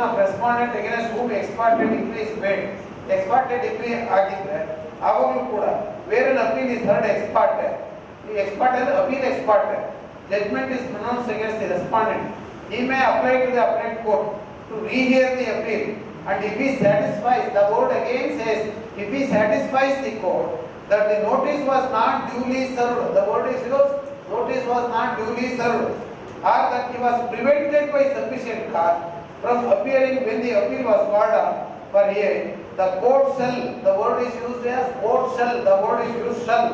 Of respondent against whom ex parte decree is made. Ex parte decree ಆಗಿದ್ರೆ ಆವಾಗಲೂ ಕೂಡ where an appeal is heard ex parte, ಈ ex parte ಅಂದ್ರೆ appeal ex parte, judgment is pronounced against the respondent. He may apply to the appellate court to rehear the appeal, and if he satisfies, the word again says, if he satisfies the court that the notice was not duly served, the word is used, notice was not duly served, or that he was prevented by sufficient cause from appearing when the appeal was called on for hearing, the court shall, the word is used as court shall, the word is used shall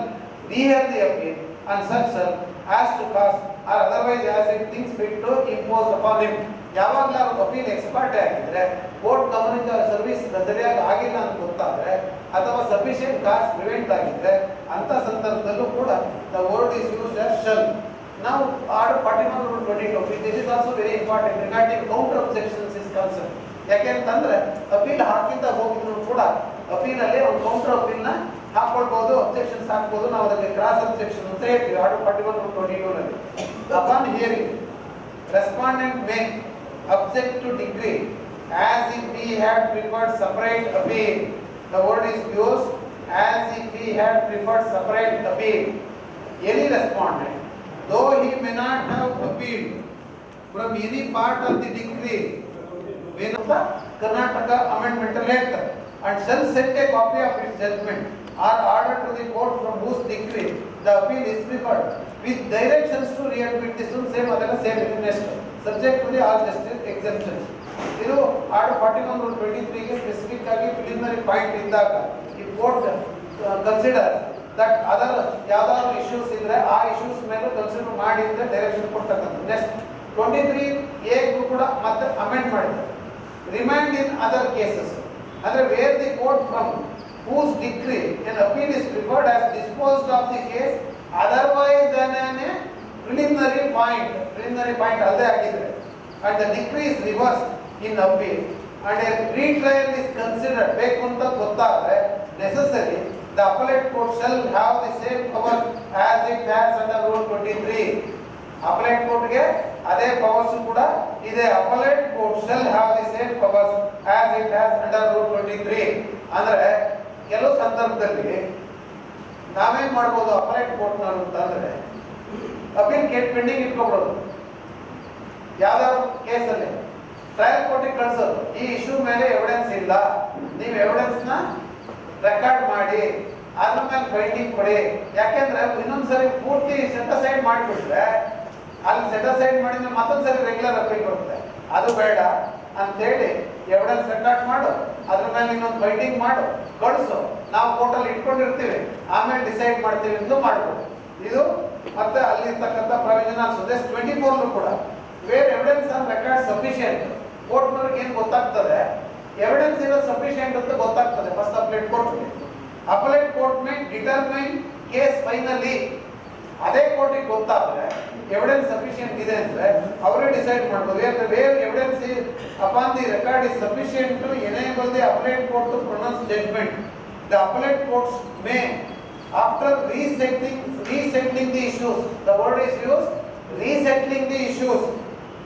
rehear the appeal and such shall as to cause or otherwise as it thinks fit to impose upon him. ಯಾವಾಗಲಾರು appeal expert ಆಗಿದ್ರೆ court ಗಮನಿತ service ಸರಿಯಾಗಿ ಆಗಿಲ್ಲ ಅಂತ ಗೊತ್ತಾದ್ರೆ ಅಥವಾ sufficient ಕಾಸ್ prevent ಆಗಿದ್ರೆ ಅಂತ ಸಂದರ್ಭದಲ್ಲೂ ಕೂಡ the word is used as shall. ನಾವು order 41/22 this is also very important regarding counter objections is concern. ಯಾಕೆಂತಂದ್ರೆ ಅಪೀಲ್ ಹಾಕಿಂತ ಹೋಗಿದ್ರು ಕೂಡ ಅಪೀಲ್ ಅಲ್ಲಿ ಒಂದು ಕೌಂಟರ್ ಅಪೀಲ್ ನ ಹಾಕೊಳ್ಬಹುದು, ಅಬ್ಜೆಕ್ಷನ್ಸ್ ಹಾಕಬಹುದು. ನಾವು ಅದಕ್ಕೆ ಕ್ರಾಸ್ ಅಬ್ಜೆಕ್ಷನ್ ಅಂತ ಹೇಳ್ತೀವಿ ಆರ್ಡರ್ 41/22 ನಲ್ಲಿ. Upon hearing respondent May object to decree as if he had preferred separate appeal. The word is used as if he had preferred separate appeal. Any respondent, though he may not have appealed from any part of the decree when the Karnataka Amendmental Act, and shall send a copy of its judgment or order to the court from whose decree the appeal is preferred with directions to readmit this one same adala same next subject to the all justice exemptions. ಇದು order 41/23 ಗೆ specific ಆಗಿ preliminary point ಇದ್ದಾಗ ಈ court consider that other ಯಾವ್ದಾದ್ರು issues ಇದ್ರೆ ಆ issues ಮೇಲೆ consider ಮಾಡಿ ಅಂತ ಡೈರೆಕ್ಷನ್ ಕೊಡ್ತಕ್ಕಂಥದ್ದು. ನೆಕ್ಸ್ಟ್ 23A ಕೂಡ ಮತ್ತೆ ಅಮೆಂಡ್ ಮಾಡಿದ್ದಾರೆ. ರಿಮೈಂಡ್ ಇನ್ ಅದರ್ ಕೇಸಸ್ ಅಂದ್ರೆ wear the court from whose decree an appeal is preferred has disposed of the case otherwise than a preliminary point ಅಲ್ಲದೆ ಆಗಿದ್ರೆ and the decree is reversed in appeal and a retrial is considered ಬೇಕು ಅಂತ ಗೊತ್ತಾದ್ರೆ necessary the appellate court shall have the same power as it has under rule 23. appellate court ಗೆ ಅದೇ powers ಕೂಡ ಇದೆ. appellate court shall have the same powers as it has under rule 23. ಅಂದ್ರೆ ಕೆಲವು ಸಂದರ್ಭದಲ್ಲಿ ನಾವೇನ್ ಮಾಡ್ಬೋದು ಅಪರೇಟ್ ಕೋರ್ಟ್ ಅಂತಂದ್ರೆ ಅಪೀಲ್ ಕೇಸ್ ಪೆಂಡಿಂಗ್ ಇಟ್ಕೊಬಿಡೋದು. ಯಾವ್ದಾದ್ರು ಕೇಸಲ್ಲಿ ಟ್ರಯಲ್ ಕೋರ್ಟಿಗೆ ಕಳ್ಸೋದು, ಈ ಇಶ್ಯೂ ಮೇಲೆ ಎವಿಡೆನ್ಸ್ ಇಲ್ಲ, ನೀವು ಎವಿಡೆನ್ಸ್ ನ ರೆಕಾರ್ಡ್ ಮಾಡಿ ಅದ್ರ ಮೇಲೆ ಫೈಂಡಿಂಗ್ ಕೊಡಿ. ಯಾಕೆಂದ್ರೆ ಇನ್ನೊಂದ್ಸರಿ ಪೂರ್ತಿ ಸೆಟ್ ಅಸೈಡ್ ಮಾಡಿಬಿಟ್ರೆ ಅಲ್ಲಿ ಸೆಟ್ ಅಸೈಡ್ ಮಾಡಿದ್ರೆ ಮತ್ತೊಂದ್ಸರಿ ರೆಗ್ಯುಲರ್ ಅಪೀಲ್ ಬರುತ್ತೆ. ಅದು ಬೇಡ ಅಂತೇಳಿ ಎವಿಡೆನ್ಸ್ ರೆಕಾರ್ಡ್ ಮಾಡು, ಅದ್ರ ಮೇಲೆ ಇನ್ನೊಂದು ಫೈಂಡಿಂಗ್ ಮಾಡು, ಕಳಿಸು, ನಾವು ಕೋರ್ಟಲ್ಲಿ ಇಟ್ಕೊಂಡಿರ್ತೀವಿ, ಆಮೇಲೆ ಡಿಸೈಡ್ ಮಾಡ್ತೀವಿ ಎಂದು ಮಾಡ್ಬೋದು. ಇದು ಮತ್ತೆ ಅಲ್ಲಿರ್ತಕ್ಕಂಥ ಪ್ರಾವಿಷನ್ ಆನ್ ಸುದೇಶ್ 24 ಕೂಡ where evidence on record sufficient ಕೋರ್ಟ್ನವ್ರಿಗೆ ಏನು ಗೊತ್ತಾಗ್ತದೆ, ಎವಿಡೆನ್ಸ್ ಇರೋ ಸಫಿಷಿಯಂಟ್ ಅಂತ ಗೊತ್ತಾಗ್ತದೆ ಫಸ್ಟ್ ಅಪಲೇಟ್ ಕೋರ್ಟ್ಗೆ. Appellate court may determine case finally. ಅದೇ ಕೋರ್ಟಿಗೆ ಗೊತ್ತಾದ್ರೆ ಎವಿಡೆನ್ಸ್ ಸಫಿಷಿಯಂಟ್ ಇದೆ ಅಂದ್ರೆ ಅವರೇ ಡಿಸೈಡ್ ಮಾಡ್ಬೋದು. Where evidence upon the record is sufficient to enable the appellate court to pronounce judgment. The appellate courts may after resettling the issues, the word is used, resettling the issues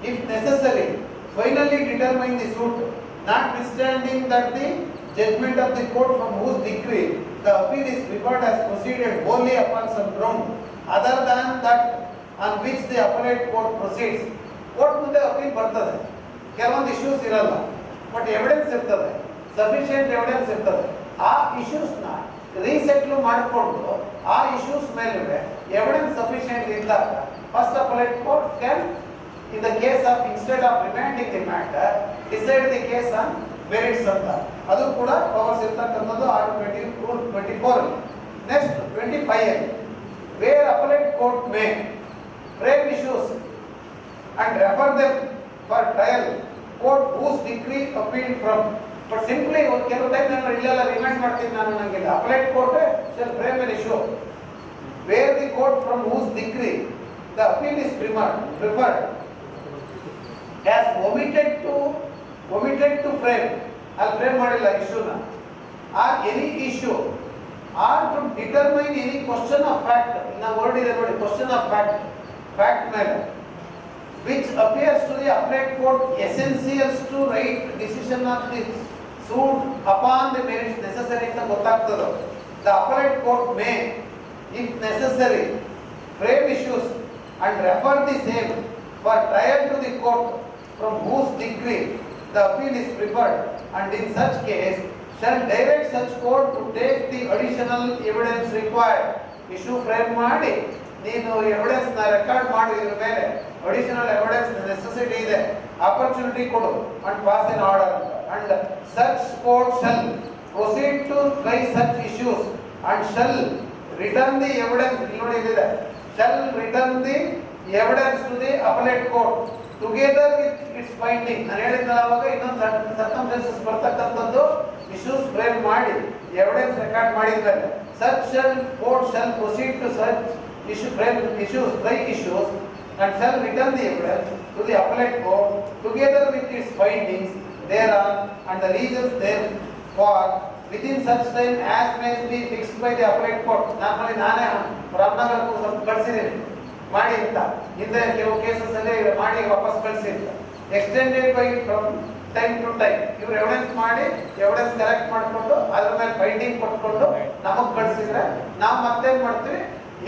if necessary, finally determine the suit, notwithstanding that the judgment of the court from whose decree the appeal is preferred has proceeded wholly upon some ground other than that on which the appellate court proceeds. Court ಮುಂದೆ appeal ಬರ್ತದೆ, ಕೆಲವೊಂದು issues ಇರಲ್ಲ, but evidence ಇರ್ತದೆ, sufficient evidence ಇರ್ತದೆ. ಆ ಇಶ್ಯೂಸ್ನ resettle ಮಾಡಿಕೊಂಡು ಆ ಇಶ್ಯೂಸ್ ಮೇಲೆ ಎವಿಡೆನ್ಸ್ ಸಫಿಷಿಯಂಟ್ ಇದ್ದಾಗ first appellate court can in the case of instead of remanding the matter decide the case on merits ಅಂತ. ಅದು ಕೂಡ ಪವರ್ಸ್ ಇರ್ತಕ್ಕಂಥದ್ದು order 24. Next 25 where appellate court may frame issues and refer them for trial court whose decree appeal from. But simply ಕೆಲವು time ನಾನು ಇಲ್ಲೆಲ್ಲ remind ಮಾಡ್ತೀನಿ, ನಾನು ನಂಗಿಲ್ಲ. Appellate court shall frame an issue where the court from whose decree the appeal is preferred has omitted to frame, ಅಲ್ಲಿ frame ಮಾಡಿಲ್ಲ ಇಶ್ಯೂನ, or any issue or to determine any question of fact. ಇನ್ನ word ಇದೆ ನೋಡಿ, question of fact ಮೇಲೆ which appears to the appellate court essentials to right decision of the suit upon the merits necessary ಅಂತ ಗೊತ್ತಾಗ್ತದೆ. The appellate court may, if necessary, frame issues and refer the same for trial to the court from whose decree the appeal is preferred, and in such case shall direct such court to take the additional evidence required. Issue frame ಮಾಡಿ ನೀನು evidence ನ record ಮಾಡಿ ಇದ್ರ ಮೇಲೆ additional evidence necessity ಇದೆ, opportunity ಕೊಡು and pass an order and such court shall proceed to try such issues and shall return the evidence. ಇಲ್ಲಿ ನೋಡಿ ಇದೆ, shall return the evidence to the appellate court together with its finding. ನಾನು ಹೇಳಿದ್ನಲ್ಲ ಅವಾಗ ಇನ್ನೊಂದು circumstances ಬರ್ತಕ್ಕಂಥದ್ದು issues frame ಮಾಡಿ evidence record ಮಾಡಿದ್ಮೇಲೆ such shall court shall proceed to such issue frame issues, try issues, and shall return the evidence to the appellate court together with its findings thereon and the reasons therefor within such time as may be fixed by the appellate court. Normally ನಾನೇ ರಾಮನಗರಕ್ಕೂ ಸ್ವಲ್ಪ ಕಳಿಸಿದ್ದೀನಿ ಮಾಡಿ ಅಂತ, ಹಿಂದೆ ಕೆಲವು cases ಅಲ್ಲಿ ಮಾಡಿ ವಾಪಸ್ ಕಳಿಸಿದ್ದ. Extended by from time to time ಇವ್ರು ಎವಿಡೆನ್ಸ್ ಮಾಡಿ ಎವಿಡೆನ್ಸ್ ಕಲೆಕ್ಟ್ ಮಾಡಿಕೊಂಡು ಅದ್ರ ಮೇಲೆ ಫೈಂಡಿಂಗ್ ಕೊಟ್ಕೊಂಡು ನಮಗ್ ಕಳಿಸಿದ್ರೆ ನಾವು ಮತ್ತೇನ್ ಮಾಡ್ತೀವಿ,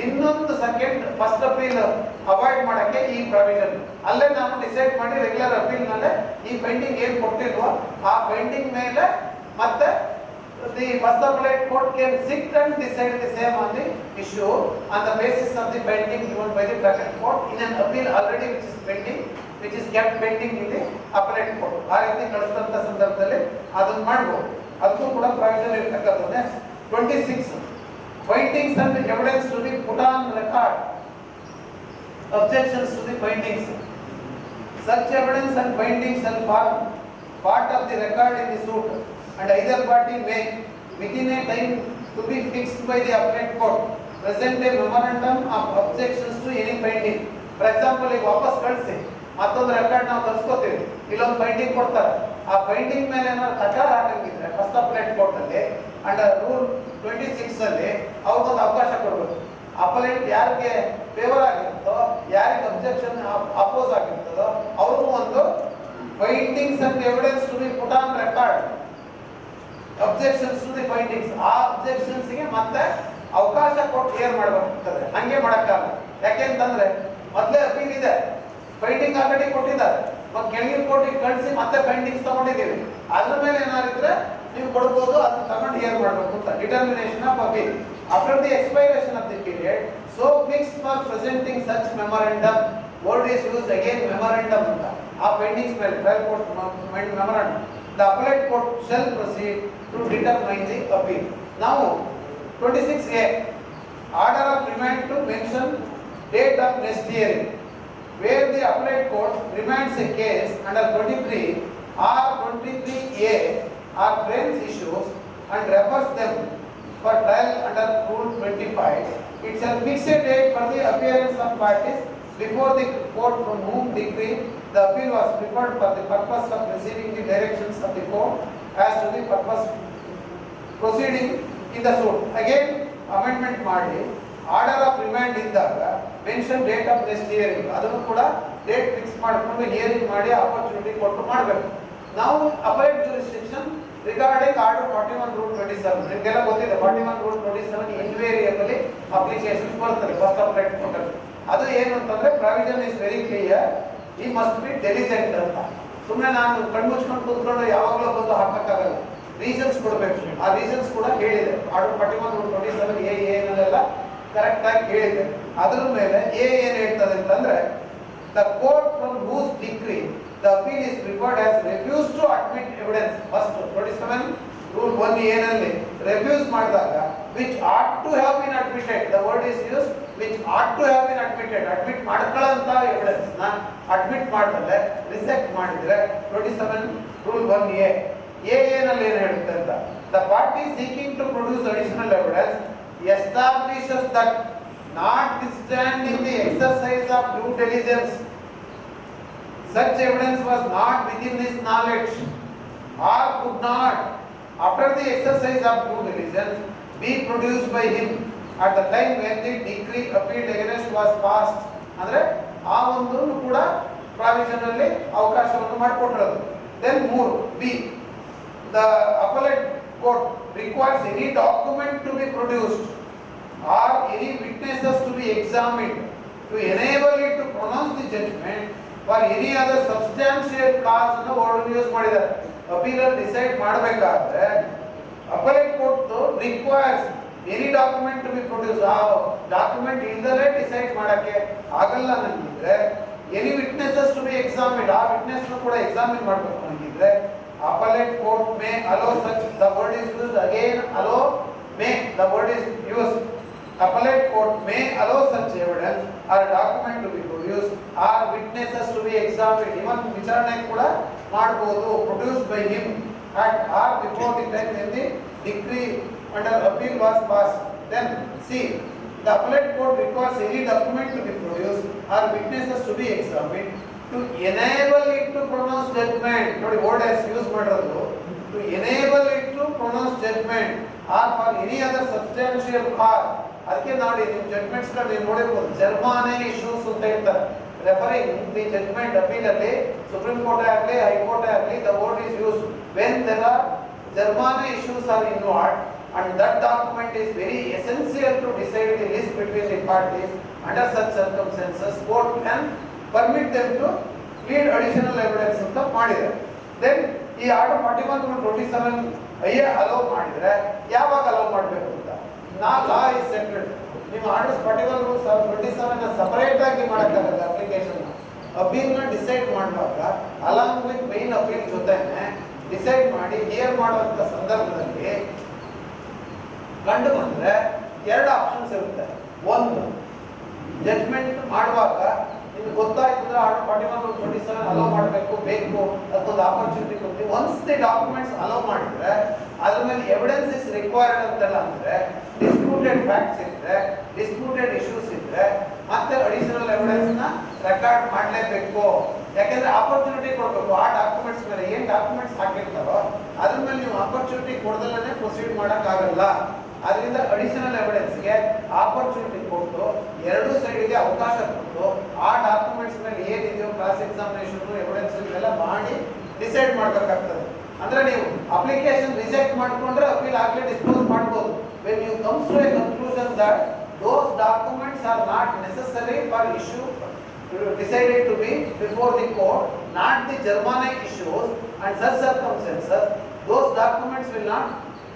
ಇನ್ನೊಂದು ಸೆಕೆಂಡ್ ಫಸ್ಟ್ ಅಪೀಲ್ ಅವಾಯ್ಡ್ ಮಾಡಕ್ಕೆ ಈ ಪ್ರಾವಿಷನ್ ಅಲ್ಲೇ ನಾವು ಡಿಸೈಡ್ ಮಾಡಿ ರೆಗ್ಯುಲರ್ ಅಪೀಲ್ ಮೇಲೆ ಈ ಫೈಂಡಿಂಗ್ ಏನ್ ಕೊಟ್ಟಿಲ್ವೋ ಆ ಫೈಂಡಿಂಗ್ ಮೇಲೆ ಮತ್ತೆ the first appellate court can sit and decide the same on the issue on the basis of the finding given by the bracket court in an appeal already which is pending which is kept pending in the appellate court. ಆ ರೀತಿ ಕಳಿಸಿದಂತ ಸಂದರ್ಭದಲ್ಲಿ ಅದನ್ನ ಮಾಡಬಹುದು. ಅದಕ್ಕೂ ಕೂಡ provision ಇರತಕ್ಕಂಥದ್ದೇ. 26 findings and evidence to be put on record. Objections to the findings. Such evidence and findings shall form part of the record in the suit, and either party may, within a time to be fixed by the appellate court, present a memorandum of objections to any finding. For example, ಈಗ ವಾಪಸ್ ಕಳಿಸಿ ಮತ್ತೊಂದು record ನಾವು ತರಿಸ್ಕೋತೀವಿ, ಇಲ್ಲೊಂದು finding ಕೊಡ್ತಾರೆ, ಆ finding ಮೇಲೆ ಏನಾದ್ರು ತಕರಾರು ಹಾಕಂಗಿದ್ರೆ ಫಸ್ಟ್ ಅಪೀಲೇಟ್ ಕೋರ್ಟ್ ಅಲ್ಲಿ ಅಂಡರ್ ರೂಲ್ 26 ಅಲ್ಲಿ ಅವ್ರಿಗೊಂದು ಅವಕಾಶ ಕೊಡಬೇಕು. ಅಪಲೇಟ್ ಯಾರಿಗೆ ಫೇವರ್ ಆಗಿರುತ್ತೋ, ಯಾರಿಗೆ ಅಬ್ಜೆಕ್ಷನ್ ಅಪೋಸ್ ಆಗಿರ್ತದೋ ಅವ್ರಿಗೂ ಒಂದು findings and evidence to be put on record. Objections to the findings, ಆ ಅಬ್ಜೆಕ್ಷನ್ಸ್ ಗೆ ಮತ್ತೆ ಅವಕಾಶ ಕೊಟ್ಟು ಕ್ಲಿಯರ್ ಮಾಡಬೇಕಾಗ್ತದೆ. ಹಂಗೆ ಮಾಡಕ್ಕಾಗಲ್ಲ. ಯಾಕೆಂತಂದ್ರೆ ಮೊದಲೇ ಅಪೀಲ್ ಇದೆ, ಫೈಂಡಿಂಗ್ ಆಲ್ರೆಡಿ ಕೊಟ್ಟಿದ್ದಾರೆ, ಕೆಳಗಿನ ಕೋರ್ಟಿಗೆ ಕಳಿಸಿ ಮತ್ತೆ ಫೈಂಡಿಂಗ್ಸ್ ತಗೊಂಡಿದ್ದೀವಿ, ಅದ್ರ ಮೇಲೆ ಏನಾರಿದ್ರೆ ನೀವು ಕೊಡಬಹುದು, ಅದನ್ನ ತಗೊಂಡು ಹಿಯರ್ ಮಾಡಬೇಕು ಅಂತ. Determination of appeal after the expiration of the period so fixed for presenting such memorandum. Word is used again memorandum ಅಂತ. ಆ ಫೈಂಡಿಂಗ್ಸ್ ಮೇಲೆ trial court memorandum the appellate court shall proceed to determine the appeal. ನಾವು 26A order of remand to mention date of next hearing where the appellate court remands a case under 23 or 23A or frames issues and refers them for trial under Rule 25. It shall fix a date for the appearance of parties before the court from whom decree the appeal was preferred for the purpose of receiving the directions of the court as to the purpose proceeding in the suit. Again, amendment ಮಾಡಿ order of remand ಇದ್ದಾಗ mention date of next hearing, ಅದನ್ನು ಕೂಡ date fix ಮಾಡಿಕೊಂಡು hearing ಮಾಡಿ opportunity ಕೊಟ್ಟು ಮಾಡಬೇಕು. ನಾವು appellate jurisdiction regarding order 41 rule 27 ನಿಮಗೆಲ್ಲ ಗೊತ್ತಿದೆ. 41 ರೂಲ್ 27 ಇನ್ವೇರಿಯಬಲಿ ಅಪ್ಲಿಕೇಶನ್ಸ್ ಬರ್ತದೆ ಫಸ್ಟ್ ಅಪಲೇಟ್ ಕೋರ್ಟ್. ಅದು ಏನು ಅಂತಂದ್ರೆ ಪ್ರಾವಿಷನ್ ಇಸ್ ವೆರಿ ಕ್ಲಿಯರ್, ಈ ಮಸ್ಟ್ ಬಿ ಡೆಲಿಜೆಂಟ್ ಅಂತ. ಸುಮ್ಮನೆ ನಾನು ಕಣ್ಮುಚ್ಕೊಂಡು ಕೂತ್ಕೊಂಡು ಯಾವಾಗಲೂ ಬಂದು ಹಾಕಕ್ಕಾಗಲ್ಲ, ರೀಸನ್ಸ್ ಕೊಡಬೇಕು. ಆ ರೀಸನ್ಸ್ ಕೂಡ ಹೇಳಿದೆ ಆರ್ಡರ್ 41 ರೂಲ್ 27 ಏನೆಲ್ಲ ಕರೆಕ್ಟ್ ಆಗಿ ಹೇಳಿದೆ. ಅದರ ಮೇಲೆ ಏನ್ ಹೇಳ್ತದೆ ಅಂತಂದ್ರೆ the court from whose decree the appeal is preferred has refuse to admit evidence. First 27 rule 1A ನಲ್ಲಿ ರಿಫ್ಯೂಸ್ ಮಾಡಿದಾಗ which ought to have been admitted, the word is use which ought to have been admitted, admit ಮಾಡ್ಕೊಳ್ಳೋಂತ evidence ನ admit ಮಾಡಿದ್ರೆ reject ಮಾಡಿದ್ರೆ 27 rule 1A ನಲ್ಲಿ ಏನು ಹೇಳುತ್ತೆ ಅಂತ, the party seeking to produce additional evidence establishes that notwithstanding the exercise of due diligence such evidence was not within his knowledge or could not after the exercise of due diligence be produced by him at the time when the decree appealed against was passed. ಅಂದ್ರೆ ಆ ಒಂದು ಕೂಡ provision ಅಲ್ಲಿ ಅವಕಾಶವನ್ನು ಮಾಡಿಕೊಟ್ಟಿರೋದು. Then 3 B, the appellate court requires any document to be produced or any witnesses to be examined to enable it to pronounce the judgment for any other substantial cause ಅನ್ನು word use ಮಾಡಿದ್ದಾರೆ. Appeal decide ಮಾಡಬೇಕಾದ್ರೆ appellate court requires any document to be produce, ಆ document ಇಲ್ಲದೆ decide ಮಾಡಕ್ಕೆ ಆಗಲ್ಲ ನಂಗಿದ್ರೆ any witnesses to be examine, ಆ witness ಕೂಡ ಎಕ್ಸಾಮಿನ್ ಮಾಡಬೇಕು ನಂಗಿದ್ರೆ appellate court may allow such, the word is used again, allow may, the word is used. Appellate court may allow such evidence or document to be produced or witnesses to be examined. Even ವಿಚಾರಣೆ ಕೂಡ ಮಾಡಬಹುದು, produced by him at or before the time when the decree under appeal was passed. Then C, the appellate court requires any document to be produced or witnesses to be examined to enable it to pronounce judgment. ನೋಡಿ word as use ಮಾಡಿರೋದು, to enable it to pronounce judgment or for any other substantial cause. ಅದಕ್ಕೆ ನೋಡಿ ನಿಮ್ಮ judgements ಗಳು ನೀವು ನೋಡಿರ್ಬೋದು, ಜರ್ಮಾನೆ issues ಅಂತ ಹೇಳ್ತಾರೆ. ರೆಫರಿಂಗ್ ದಿ ಜಡ್ಜ್ಮೆಂಟ್ ಅಪೀಲ್ ಅಲ್ಲಿ ಸುಪ್ರೀಂ ಕೋರ್ಟ್ ಆಗಲಿ ಹೈಕೋರ್ಟ್ ಆಗಲಿ, the word is use when there are germane issues are involved and that document is very essential to decide the list between the parties. Under such circumstances court can permit them to plead additional evidence ಅಂತ ಮಾಡಿದ್ದಾರೆ. Then ಈ order 41/27 ಅಯ್ಯ hello ಮಾಡಿದ್ರೆ ಯಾವಾಗ hello ಮಾಡಬೇಕು ಅಂತ ನಾ law is settled. ನೀವು ಆರ್ಡರ್ಸ್ 41/27 ಸಪರೇಟ್ ಆಗಿ ಮಾಡಕ್ಕಾಗಲ್ಲ. ಅಪ್ಲಿಕೇಶನ್ ಅಪೀಲ್ ನ ಡಿಸೈಡ್ ಮಾಡುವಾಗ ಅಲಾಂಗ್ ವಿತ್ ಮೈನ್ ಅಪೀಲ್ ಜೊತೆನೆ ಡಿಸೈಡ್ ಮಾಡಿ ಹಿಯರ್ ಮಾಡುವಂತ ಸಂದರ್ಭದಲ್ಲಿ ಕಂಡು ಬಂದ್ರೆ ಎರಡು ಆಪ್ಷನ್ಸ್ ಇರುತ್ತೆ. ಒಂದು, ಜಡ್ಜ್ಮೆಂಟ್ ಮಾಡುವಾಗ ನಿಮ್ಗೆ ಗೊತ್ತಾಯ್ತು ಅಂದ್ರೆ ಆರ್ಡರ್ 41/27 ಅಲೋ ಮಾಡಬೇಕು ಬೇಕು ಅದೊಂದು ಆಪರ್ಚುನಿಟಿ ಕೊಡ್ತೀವಿ. ಒನ್ಸ್ ದಿ ಡಾಕ್ಯುಮೆಂಟ್ಸ್ ಅಲೋ ಮಾಡಿದ್ರೆ ಅದ್ರ ಮೇಲೆ ಎವಿಡೆನ್ಸ್ ಇಸ್ ರಿಕ್ವೈರ್ಡ್ ಅಂತೆಲ್ಲ ಅಂದ್ರೆ ಡಿಸ್ಪ್ಯೂಟೆಡ್ ಫ್ಯಾಕ್ಟ್ಸ್ ಇದ್ರೆ, ಡಿಸ್ಪ್ಯೂಟೆಡ್ ಇಶ್ಯೂಸ್ ಇದ್ರೆ ಮತ್ತೆ ಅಡಿಷನಲ್ ಎವಿಡೆನ್ಸ್ ನ ರೆಕಾರ್ಡ್ ಮಾಡಲೇಬೇಕು. ಯಾಕಂದ್ರೆ ಆಪರ್ಚುನಿಟಿ ಕೊಡಬೇಕು. ಆ ಡಾಕ್ಯುಮೆಂಟ್ಸ್ ಮೇಲೆ ಏನ್ ಡಾಕ್ಯುಮೆಂಟ್ಸ್ ಹಾಕಿರ್ತಾರೋ ಅದ್ರ ಮೇಲೆ ನೀವು ಆಪರ್ಚುನಿಟಿ ಕೊಡದಲ್ಲೇ ಪ್ರೊಸೀಡ್ ಮಾಡಕ್ ಆಗಲ್ಲ. ಅದರಿಂದ ಅಡಿಷನಲ್ ಎವಿಡೆನ್ಸ್ಗೆ ಆಪರ್ಚುನಿಟಿ ಕೊಟ್ಟು ಎರಡೂ ಸೈಡ್ಗೆ ಅವಕಾಶ ಕೊಟ್ಟು ಆ ಡಾಕ್ಯುಮೆಂಟ್ಸ್ ಮೇಲೆ ಏನಿದೆಯೋ ಕ್ರಾಸ್ ಎಕ್ಸಾಮಿನೇಷನ್ ಎವಿಡೆನ್ಸ್ ಇವೆಲ್ಲ ಮಾಡಿ ಡಿಸೈಡ್ ಮಾಡಬೇಕಾಗ್ತದೆ. ಅಂದ್ರೆ ನೀವು ಅಪ್ಲಿಕೇಶನ್ ರಿಜೆಕ್ಟ್ ಮಾಡ್ಕೊಂಡ್ರೆ ಅಪೀಲ್ ಆಗ್ಲೇ ಡಿಸ್ಪೋಸ್ ಮಾಡಬಹುದು. when you come to a conclusion that those documents are not necessary for issue decided to be before the court, not the Germanic issues and such circumstances, those documents will not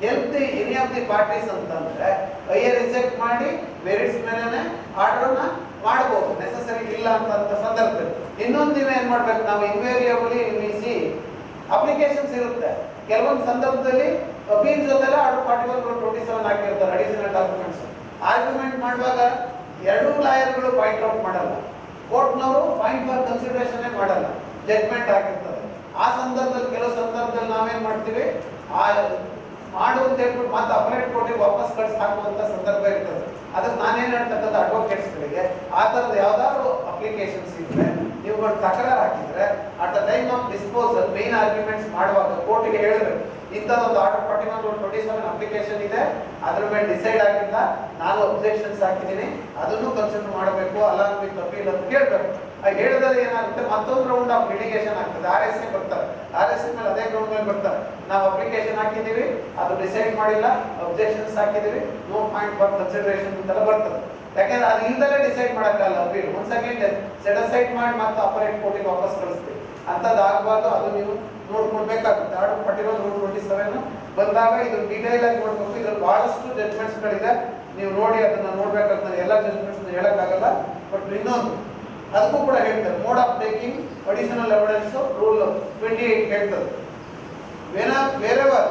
help the any of the parties ಅಂತಂದ್ರೆ ಅಯ್ಯ reject ಮಾಡಿ merits ಮೇಲೆನೆ order ನ ಮಾಡಬಹುದು, necessary ಇಲ್ಲ ಅಂತ ಸಂದರ್ಭದಲ್ಲಿ. ಇನ್ನೊಂದು ನೀವು ಏನ್ ಮಾಡ್ಬೇಕು, ನಾವು ಇನ್ವೇರಿಯಬಲಿ ಸಿ ಅಪ್ಲಿಕೇಶನ್ಸ್ ಇರುತ್ತೆ. ಕೆಲವೊಂದು ಸಂದರ್ಭದಲ್ಲಿ ಅಪೀಲ್ ಜೊತೆಲ್ಲ ಆರ್ಡರ್ 41/27 ಹಾಕಿರ್ತಾರೆ ಅಡಿಷನಲ್ ಡಾಕ್ಯುಮೆಂಟ್ಸ್. ಆರ್ಗ್ಯುಮೆಂಟ್ ಮಾಡುವಾಗ ಎರಡೂ ಲಾಯರ್ಗಳು ಪಾಯಿಂಟ್ ಔಟ್ ಮಾಡಲ್ಲ, ಕೋರ್ಟ್ನವರು ಪಾಯಿಂಟ್ ಫಾರ್ ಕನ್ಸಿಡರೇಷನ್ ಮಾಡಲ್ಲ, ಜಡ್ಜ್ಮೆಂಟ್ ಆಗಿರ್ತದೆ. ಆ ಸಂದರ್ಭದಲ್ಲಿ ಕೆಲವು ಸಂದರ್ಭದಲ್ಲಿ ನಾವೇನ್ ಮಾಡ್ತೀವಿ, ಆ ಮಾಡು ಅಂತ ಹೇಳ್ಬಿಟ್ಟು ಮತ್ತೆ ಅಪಲೇಟ್ ಕೋರ್ಟಿಗೆ ವಾಪಸ್ ಕಳ್ಸಿ ಹಾಕುವಂತ ಸಂದರ್ಭ ಇರ್ತದೆ. ಅದಕ್ಕೆ ನಾನೇನ್ ಹೇಳ್ತಕ್ಕಂಥ ಅಡ್ವೊಕೇಟ್ಸ್ಗಳಿಗೆ ಆ ತರದ ಯಾವ್ದಾದ್ರು ಅಪ್ಲಿಕೇಶನ್ಸ್ ಇದ್ರೆ ನೀವುಗಳು ತಕರಾರು ಹಾಕಿದ್ರೆ at the time of disposal main arguments ಮಾಡುವಾಗ ಕೋರ್ಟಿಗೆ ಹೇಳಬೇಕು, ಇಂಥದ್ದೊಂದು ಆರ್ಡರ್ 41/27 ಅಪ್ಲಿಕೇಶನ್ ಇದೆ, ಅದ್ರ ಮೇಲೆ ಡಿಸೈಡ್ ಆಗಿಲ್ಲ, ನಾನು ಅಬ್ಜೆಕ್ಷನ್ಸ್ ಹಾಕಿದ್ದೀನಿ, ಅದನ್ನು ಕನ್ಸಿಡರ್ ಮಾಡಬೇಕು ಅಲಾಂಗ್ ವಿತ್ ಅಪೀಲ್ ಅಂತ ಕೇಳಬೇಕು. ಹೇಳಿದ್ರೆ ಏನಾಗುತ್ತೆ, ಮತ್ತೊಂದು ರೌಂಡ್ ಆಫ್ ಲಿಟಿಗೇಷನ್ ಆಗ್ತದೆ. RSA ಬರ್ತಾರೆ, RSA ಮೇಲೆ ಅದೇ ಗ್ರೌಂಡ್ ಮೇಲೆ ಬರ್ತಾರೆ, ನಾವು ಅಪ್ಲಿಕೇಶನ್ ಹಾಕಿದ್ದೀವಿ, ಅದು ಡಿಸೈಡ್ ಮಾಡಿಲ್ಲ, ಅಬ್ಜೆಕ್ಷನ್ಸ್ ಹಾಕಿದ್ದೀವಿ, ನೋ ಪಾಯಿಂಟ್ ಫಾರ್ ಕನ್ಸಿಡರೇಷನ್ ಅಂತೆಲ್ಲ ಬರ್ತದೆ. ಯಾಕಂದ್ರೆ ಅದು ಇಲ್ದಲೇ ಡಿಸೈಡ್ ಮಾಡಕ್ಕಲ್ಲ ಅಪೀಲ್. ಒಂದ್ ಸೆಕೆಂಡ್ ಸೆಟ್ ಅಸೈಡ್ ಮಾಡಿ ಮತ್ತೆ ಅಪರೇಟ್ ಕೋರ್ಟಿಗೆ ವಾಪಸ್ ಕಳಿಸ್ತೀವಿ. ಅಂಥದ್ದು ಆಗಬಾರ್ದು, ಅದು ನೀವು ನೋಡ್ಕೊಳ್ಬೇಕಾಗುತ್ತೆ. ಆರ್ಡರ್ 41/27 ಬಂದಾಗ ಇದು ಡೀಟೇಲ್ ಆಗಿ ನೋಡ್ಬೇಕು. ಇದ್ರಲ್ಲಿ ಬಹಳಷ್ಟು ಜಡ್ಜ್ಮೆಂಟ್ಸ್ ಗಳಿದೆ, ನೀವು ನೋಡಿ ಅದನ್ನ ನೋಡ್ಬೇಕಾಗ್ತದೆ. ಎಲ್ಲ ಜಡ್ಜ್ಮೆಂಟ್ಸ್ ಹೇಳಕ್ಕಾಗಲ್ಲ. ಬಟ್ ಇನ್ನೊಂದು ಅದಕ್ಕೂ ಕೂಡ ಹೇಳ್ತಾರೆ, mode of taking additional evidence rule 28 ಹೇಳ್ತದೆ. wherever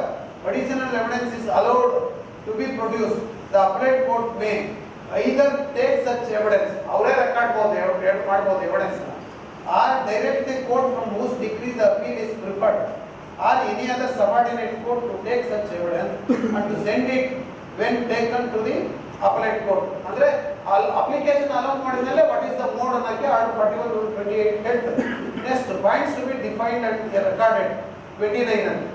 additional evidence is allowed to be produced, the appellate court may either take such evidence, ಅವರೇ ರೆಕಾರ್ಡ್ ಮಾಡಬಹುದು evidence, or direct the court from whose decree the appeal is preferred, or any other subordinate court to take such evidence and to send it when taken to the appellate court. ಅಂದ್ರೆ application allow ಮಾಡಿದ್ಮೇಲೆ what is the mode ಅನ್ನಕ್ಕೆ order 41/28 ಹೇಳ್ತದೆ. Next points to be defined and recorded 29 ಅಂತ,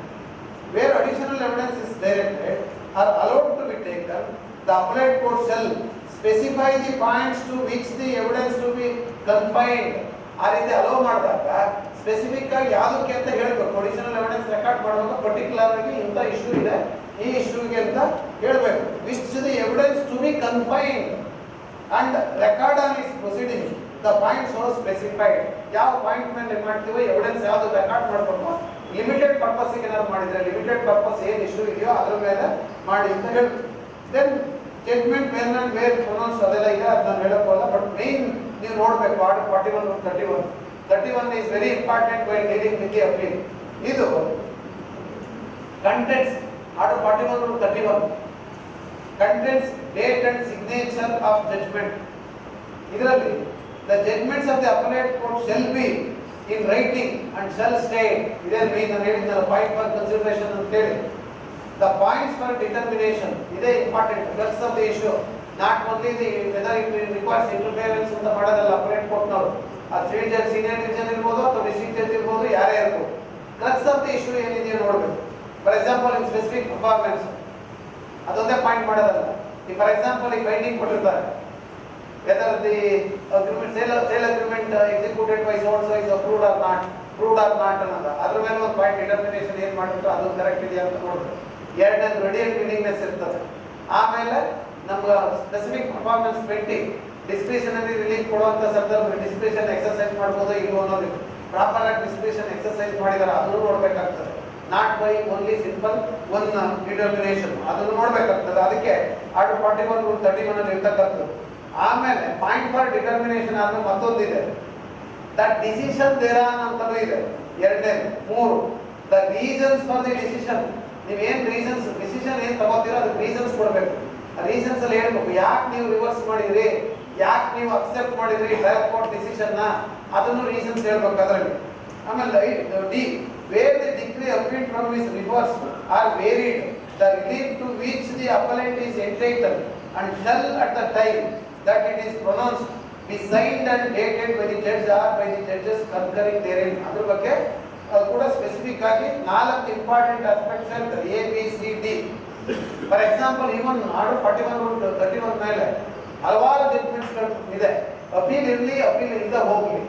where additional evidence is directed or allowed to be taken, the appellate court shall specify the points to which the evidence to be confined ಆ ರೀತಿ hello ಮಾಡಿದಾಗ specific ಆಗಿ ಯಾವುದಕ್ಕೆ ಅಂತ ಹೇಳ್ಬೇಕು. Additional evidence record ಮಾಡುವಾಗ particular ಆಗಿ ಇಂಥ ಇಶ್ಯೂ ಇದೆ, ಈ ಇಶ್ಯೂಗೆ ಅಂತ ಹೇಳ್ಬೇಕು. Which the evidence to be confined and record on its proceeding the points are specified. ಯಾವ ಪಾಯಿಂಟ್ ಮೇಲೆ ಮಾಡ್ತೀವೋ ಎವಿಡೆನ್ಸ್ ಯಾವುದು ರೆಕಾರ್ಡ್ ಮಾಡಬೇಕು. ಲಿಮಿಟೆಡ್ ಪರ್ಪಸ್ಗೆ ಏನಾದ್ರು ಮಾಡಿದ್ರೆ ಲಿಮಿಟೆಡ್ ಪರ್ಪಸ್ ಏನು ಇಶ್ಯೂ ಇದೆಯೋ ಅದ್ರ ಮೇಲೆ ಮಾಡಿ ಅಂತ ಹೇಳ್ಬೇಕು. Then judgment when and where pronounce ಅದೆಲ್ಲ ಇದೆ, ಅದು ನಾನು ಹೇಳೋಕ್ಕಲ್ಲ. ಬಟ್ ಮೇನ್ ನೀವು ನೋಡಬೇಕು order 41 is very important when dealing with the appeal. ಇದು contents order 41 contents date and signature of judgment. ಇದರಲ್ಲಿ the judgments of the appellate court shall be in writing and shall state. ಇದೇ main ನಾನು ಹೇಳಿದ್ನಲ್ಲ point for consideration ಅಂತ ಹೇಳಿ. The points for determination ಇದೇ important. crux of the issue, not only the whether it requires interference ಅಂತ ಮಾಡೋದಲ್ಲ appellate court ನವರು. ಅದು ಫೀಲ್ಡ್ ಜಡ್ಜ್ ಸೀನಿಯರ್ ಡಿವಿಷನ್ ಇರ್ಬೋದು ಅಥವಾ ಡಿಸ್ಟ್ರಿಕ್ಟ್ ಜಡ್ಜ್ ಇರ್ಬೋದು, ಯಾರೇ ಇರ್ಬೋದು. crux of the issue ಏನಿದೆಯೋ ನೋಡಬೇಕು. For example in specific performance ಅದೊಂದೇ ಪಾಯಿಂಟ್ ಮಾಡೋದಲ್ಲ. ಈ ಫಾರ್ ಎಕ್ಸಾಂಪಲ್ ಈ ಬೈಂಡಿಂಗ್ ಕೊಟ್ಟಿರ್ತಾರೆ, whether the agreement sale agreement executed by so and so is approved or not ಅನ್ನೋದು ಅದ್ರ ಮೇಲೆ ಒಂದು ಪಾಯಿಂಟ್ ಡಿಟರ್ಮಿನೇಷನ್ ಏನು ಮಾಡಿದ್ರು ಅದು ಕರೆಕ್ಟ್ ಇದೆಯಾ ಅಂತ ನೋಡ್ಬೇಕು. ಎರಡನೇದು ರೆಡಿ ಅಂಡ್ ವಿಲ್ಲಿಂಗ್ನೆಸ್ ಇರ್ತದೆ. ಆಮೇಲೆ ನಮ್ಗೆ specific performance pending discretionary relief ಕೊಡುವಂಥ ಸಂದರ್ಭದಲ್ಲಿ ಡಿಸ್ಕ್ರಿಷನ್ ಎಕ್ಸರ್ಸೈಸ್ ಮಾಡ್ಬೋದು ಇಲ್ವೋ ಅನ್ನೋದು ಪ್ರಾಪರ್ ಆಗಿ ಡಿಸ್ಕ್ರಿಷನ್ ಎಕ್ಸರ್ಸೈಸ್ ಮಾಡಿದಾರೆ ಅದನ್ನು ನೋಡ್ಬೇಕಾಗ್ತದೆ. Not by only simple one determination ಅದನ್ನು ನೋಡ್ಬೇಕಾಗ್ತದೆ. ಅದಕ್ಕೆ ಆರ್ಡರ್ 41 ರೂಲ್ 31 ಅಲ್ಲಿ ಇರ್ತಕ್ಕಂಥದ್ದು. ಆಮೇಲೆ ಪಾಯಿಂಟ್ ಫಾರ್ ಡಿಟರ್ಮಿನೇಷನ್ ಆದ್ಮೇಲೆ ಮತ್ತೊಂದಿದೆ, ದಟ್ ಡಿಸಿಷನ್ ದೇರಾನ್ ಅಂತಲೂ ಇದೆ. ಎರಡನೇದು. ಮೂರು, the reasons for the decision. ನೀವೇನು ರೀಸನ್ಸ್ ಡಿಸಿಷನ್ ಏನು ತಗೋತೀರೋ ಅದಕ್ಕೆ ರೀಸನ್ಸ್ ಕೊಡಬೇಕು. ರೀಸನ್ಸ್ ಅಲ್ಲಿ ಹೇಳ್ಬೇಕು, ಯಾಕೆ ನೀವು ರಿವರ್ಸ್ ಮಾಡಿದ್ರಿ, ಯಾಕೆ ನೀವು ಅಕ್ಸೆಪ್ಟ್ ಮಾಡಿದ್ರಿ ಟ್ರಯಲ್ ಕೋರ್ಟ್ ಡಿಸಿಷನ್ ನ, ಅದನ್ನು ರೀಸನ್ಸ್ ಹೇಳ್ಬೇಕು ಅದರಲ್ಲಿ. ಆಮೇಲೆ D, where the decree appeal from is reverse or varied the relief to which the appellant is entitle and shall at the time that it is pronounced be signed and dated by the judge or by the judges concurring therein. ಅದ್ರ ಬಗ್ಗೆ ಕೂಡ specific ಆಗಿ 4 important aspects ಹೇಳ್ತಾರೆ, A B C D. For example even order 41 ಮೇಲೆ ಹಲವಾರು ಜಡ್ಜ್ಮೆಂಟ್ಸ್ಗಳು ಇದೆ. Appeal ಇರಲಿ, appeal ಇಲ್ಲದೆ ಹೋಗಲಿ.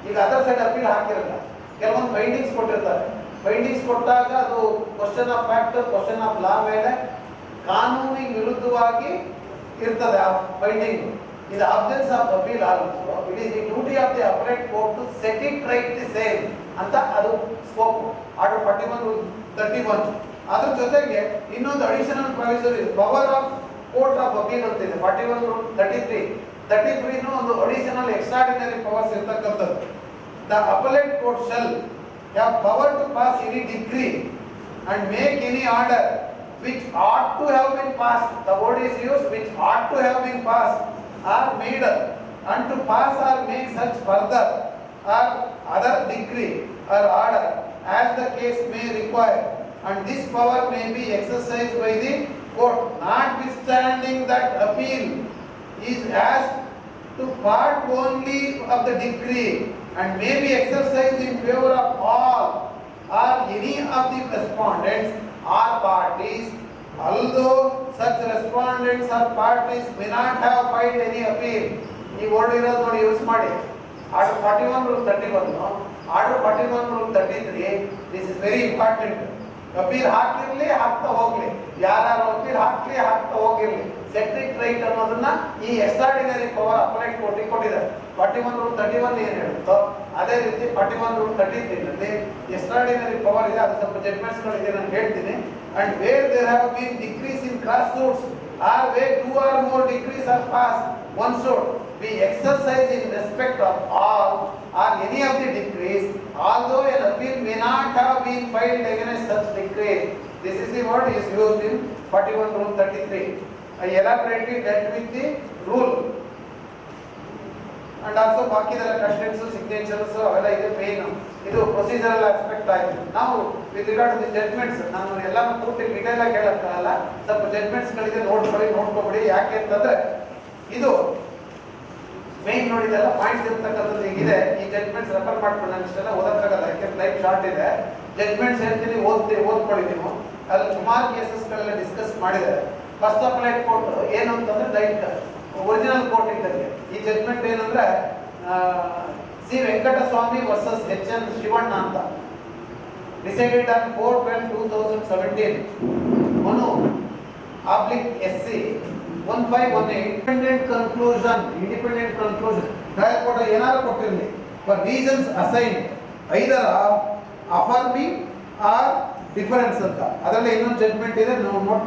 ಈಗ ಅದರ್ ಸೈಡ್ ಅಪೀಲ್ ಹಾಕಿರಲ್ಲ, ಕೆಲವೊಂದು ಬೈಂಡಿಂಗ್ಸ್ ಕೊಟ್ಟಿರ್ತಾರೆ. ಬೈಂಡಿಂಗ್ಸ್ ಕೊಟ್ಟಾಗ ಅದು question of fact, question of law ಮೇಲೆ ಕಾನೂನಿಗೆ ವಿರುದ್ಧವಾಗಿ ಇರ್ತದೆ ಆ ಬೈಂಡಿಂಗ್. ಇದು absence of appeal also it is the duty of the appellate court to set it right the same ಅಂತ ಅದು ಸ್ಕೋಪ್ ಆರ್ಡರ್ 41 ಅದ್ರ ಜೊತೆಗೆ ಇನ್ನೊಂದು ಅಡಿಷನಲ್ ಪ್ರೊವಿಷನ್ ಇದೆ, power of court of appeal ಅಂತ ಇದೆ 33 ಒಂದು ಅಡಿಷನಲ್ ಎಕ್ಸ್ಟ್ರಾರ್ಡಿನರಿ ಪವರ್ಸ್ ಇರತಕ್ಕಂಥದ್ದು. The appellate court shall have power to pass any decree and make any order which ought to have been passed. The word is used, which ought to have been passed or made, and to pass or make such further or other decree or order as the case may require, and this power may be exercised by the court, notwithstanding that appeal is as to part only of the decree and may be exercised in favor of all or any of the respondents or parties, although such respondents or parties may not have filed any appeal. ಈ word ಇರೋದು ನೋಡಿ use ಮಾಡಿ. Order 41 rule 31, order 41 rule 33. This is very important. Appeal ಹಾಕಿರ್ಲಿ, ಹಾಕ್ತಾ ಹೋಗ್ಲಿ, ಯಾರು appeal ಹಾಕ್ಲಿ, ಹಾಕ್ತಾ ಹೋಗಿರ್ಲಿ, ಸೆಟ್ರಿಕ್ ರೈಟ್ ಅನ್ನೋದನ್ನ ಈ ಎಕ್ಸ್ಟ್ರಾರ್ಡಿನರಿ ಪವರ್ ಅಪಲೇಟ್ ಕೋರ್ಟಿಗೆ ಕೊಟ್ಟಿದ್ದಾರೆ. 41 ರೂಲ್ 31 ಏನು ಹೇಳುತ್ತೋ ಅದೇ ರೀತಿ 41 ರೂಲ್ 33 ನಲ್ಲಿ ಎಕ್ಸ್ಟ್ರಾರ್ಡಿನರಿ ಪವರ್ ಇದೆ. ಅದು ಸ್ವಲ್ಪ ಜಡ್ಜ್ಮೆಂಟ್ಸ್ ಗಳಿದೆ, ನಾನು ಹೇಳ್ತೀನಿ. And where there have been decrees in class suits or where 2 or more decrees are passed, one suit be exercised in respect of all or any of the decrees, although an appeal may not have been filed against such decrees. This is the word is used in 41 rule 33. I elaborately dealt with the rule and also ಬಾಕಿದೆಲ್ಲ constants, signatures ಅವೆಲ್ಲ ಇದೆ main. ಇದು procedural aspect ಆಗಿದೆ. ನಾವು with regard to the judgments ನಾನು ಎಲ್ಲಾನು ಪೂರ್ತಿ detail ಆಗಿ ಹೇಳಕ್ಕಾಗಲ್ಲ, ಸ್ವಲ್ಪ ಜಡ್ಜ್ಮೆಂಟ್ಸ್ ಗಳಿದೆ ನೋಡ್ಕೊಬಿಡಿ. ಯಾಕೆ ಅಂತಂದ್ರೆ ಇದು ಮೇನ್ ನೋಡಿದೆಲ್ಲ ಪಾಯಿಂಟ್ಸ್ ಇರ್ತಕ್ಕಂಥದ್ದು ಹೀಗಿದೆ. ಈ ಜಡ್ಜ್ಮೆಂಟ್ಸ್ ರೆಫರ್ ಮಾಡ್ಕೊಂಡು ನಾನು ಇಷ್ಟೆಲ್ಲ ಓದಕ್ಕಾಗಲ್ಲ, ಯಾಕೆ ಟೈಮ್ ಶಾರ್ಟ್ ಇದೆ. ಜಡ್ಜ್ಮೆಂಟ್ಸ್ ಹೇಳ್ತೀನಿ, ಓದ್ಕೊಳ್ಳಿ ನೀವು. ಅಲ್ಲಿ ಸುಮಾರು ಕೇಸಸ್ಗಳೆಲ್ಲ ಡಿಸ್ಕಸ್ ಮಾಡಿದ್ದಾರೆ. ಫಸ್ಟ್ ಅಪಲೈಟ್ ಕೋರ್ಟ್ ಏನು ಅಂತಂದ್ರೆ ಡೈರೆಕ್ಟ್ ಒರಿಜಿನಲ್ ಕೋರ್ಟ್ ಇದ್ದಂಗೆ. ಈ ಜಡ್ಜ್ಮೆಂಟ್ ಏನಂದ್ರೆ C Venkataswamy versus H N. Shivanna ಅಂತ decided on 4/12/2017 Manu /SC 1518 independent conclusion trial court ಏನಾದ್ರು ಕೊಟ್ಟಿರಲಿ for reasons assign either affirming or differences ಅಂತ. ಅದರಲ್ಲಿ ಇನ್ನೊಂದು ಜಡ್ಜ್ಮೆಂಟ್ ಇದೆ, ನಾವು ನೋಟ್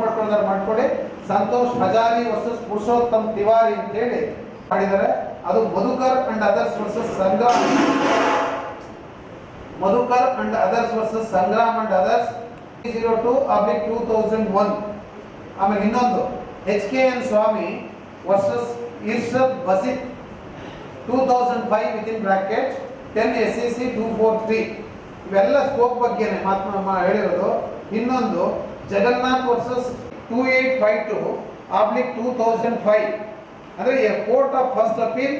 ಮಾಡ್ಕೊಳ್ಳಿ. ಸಂತೋಷ್ ಹಜಾರಿ ವರ್ಸಸ್ ಪುರುಷೋತ್ತಮ್ ತಿವಾರಿ ಅಂತ ಹೇಳಿ ಮಾಡಿದ್ದಾರೆ. ಅದು Madhukar and others versus Sangram and others 302/2001. ಆಮೇಲೆ ಇನ್ನೊಂದು HKN ಸ್ವಾಮಿ versus Irshad ಬಸಿತ್ 2005 within bracket 10 SCC 243. ಇವೆಲ್ಲ ಸ್ಕೋಪ್ ಬಗ್ಗೆನೇ ಹೇಳಿರೋದು. ಇನ್ನೊಂದು ಜಗನ್ನಾಥ್ ವರ್ಸಸ್ 2852/2005. ಅಂದ್ರೆ a court of first appeal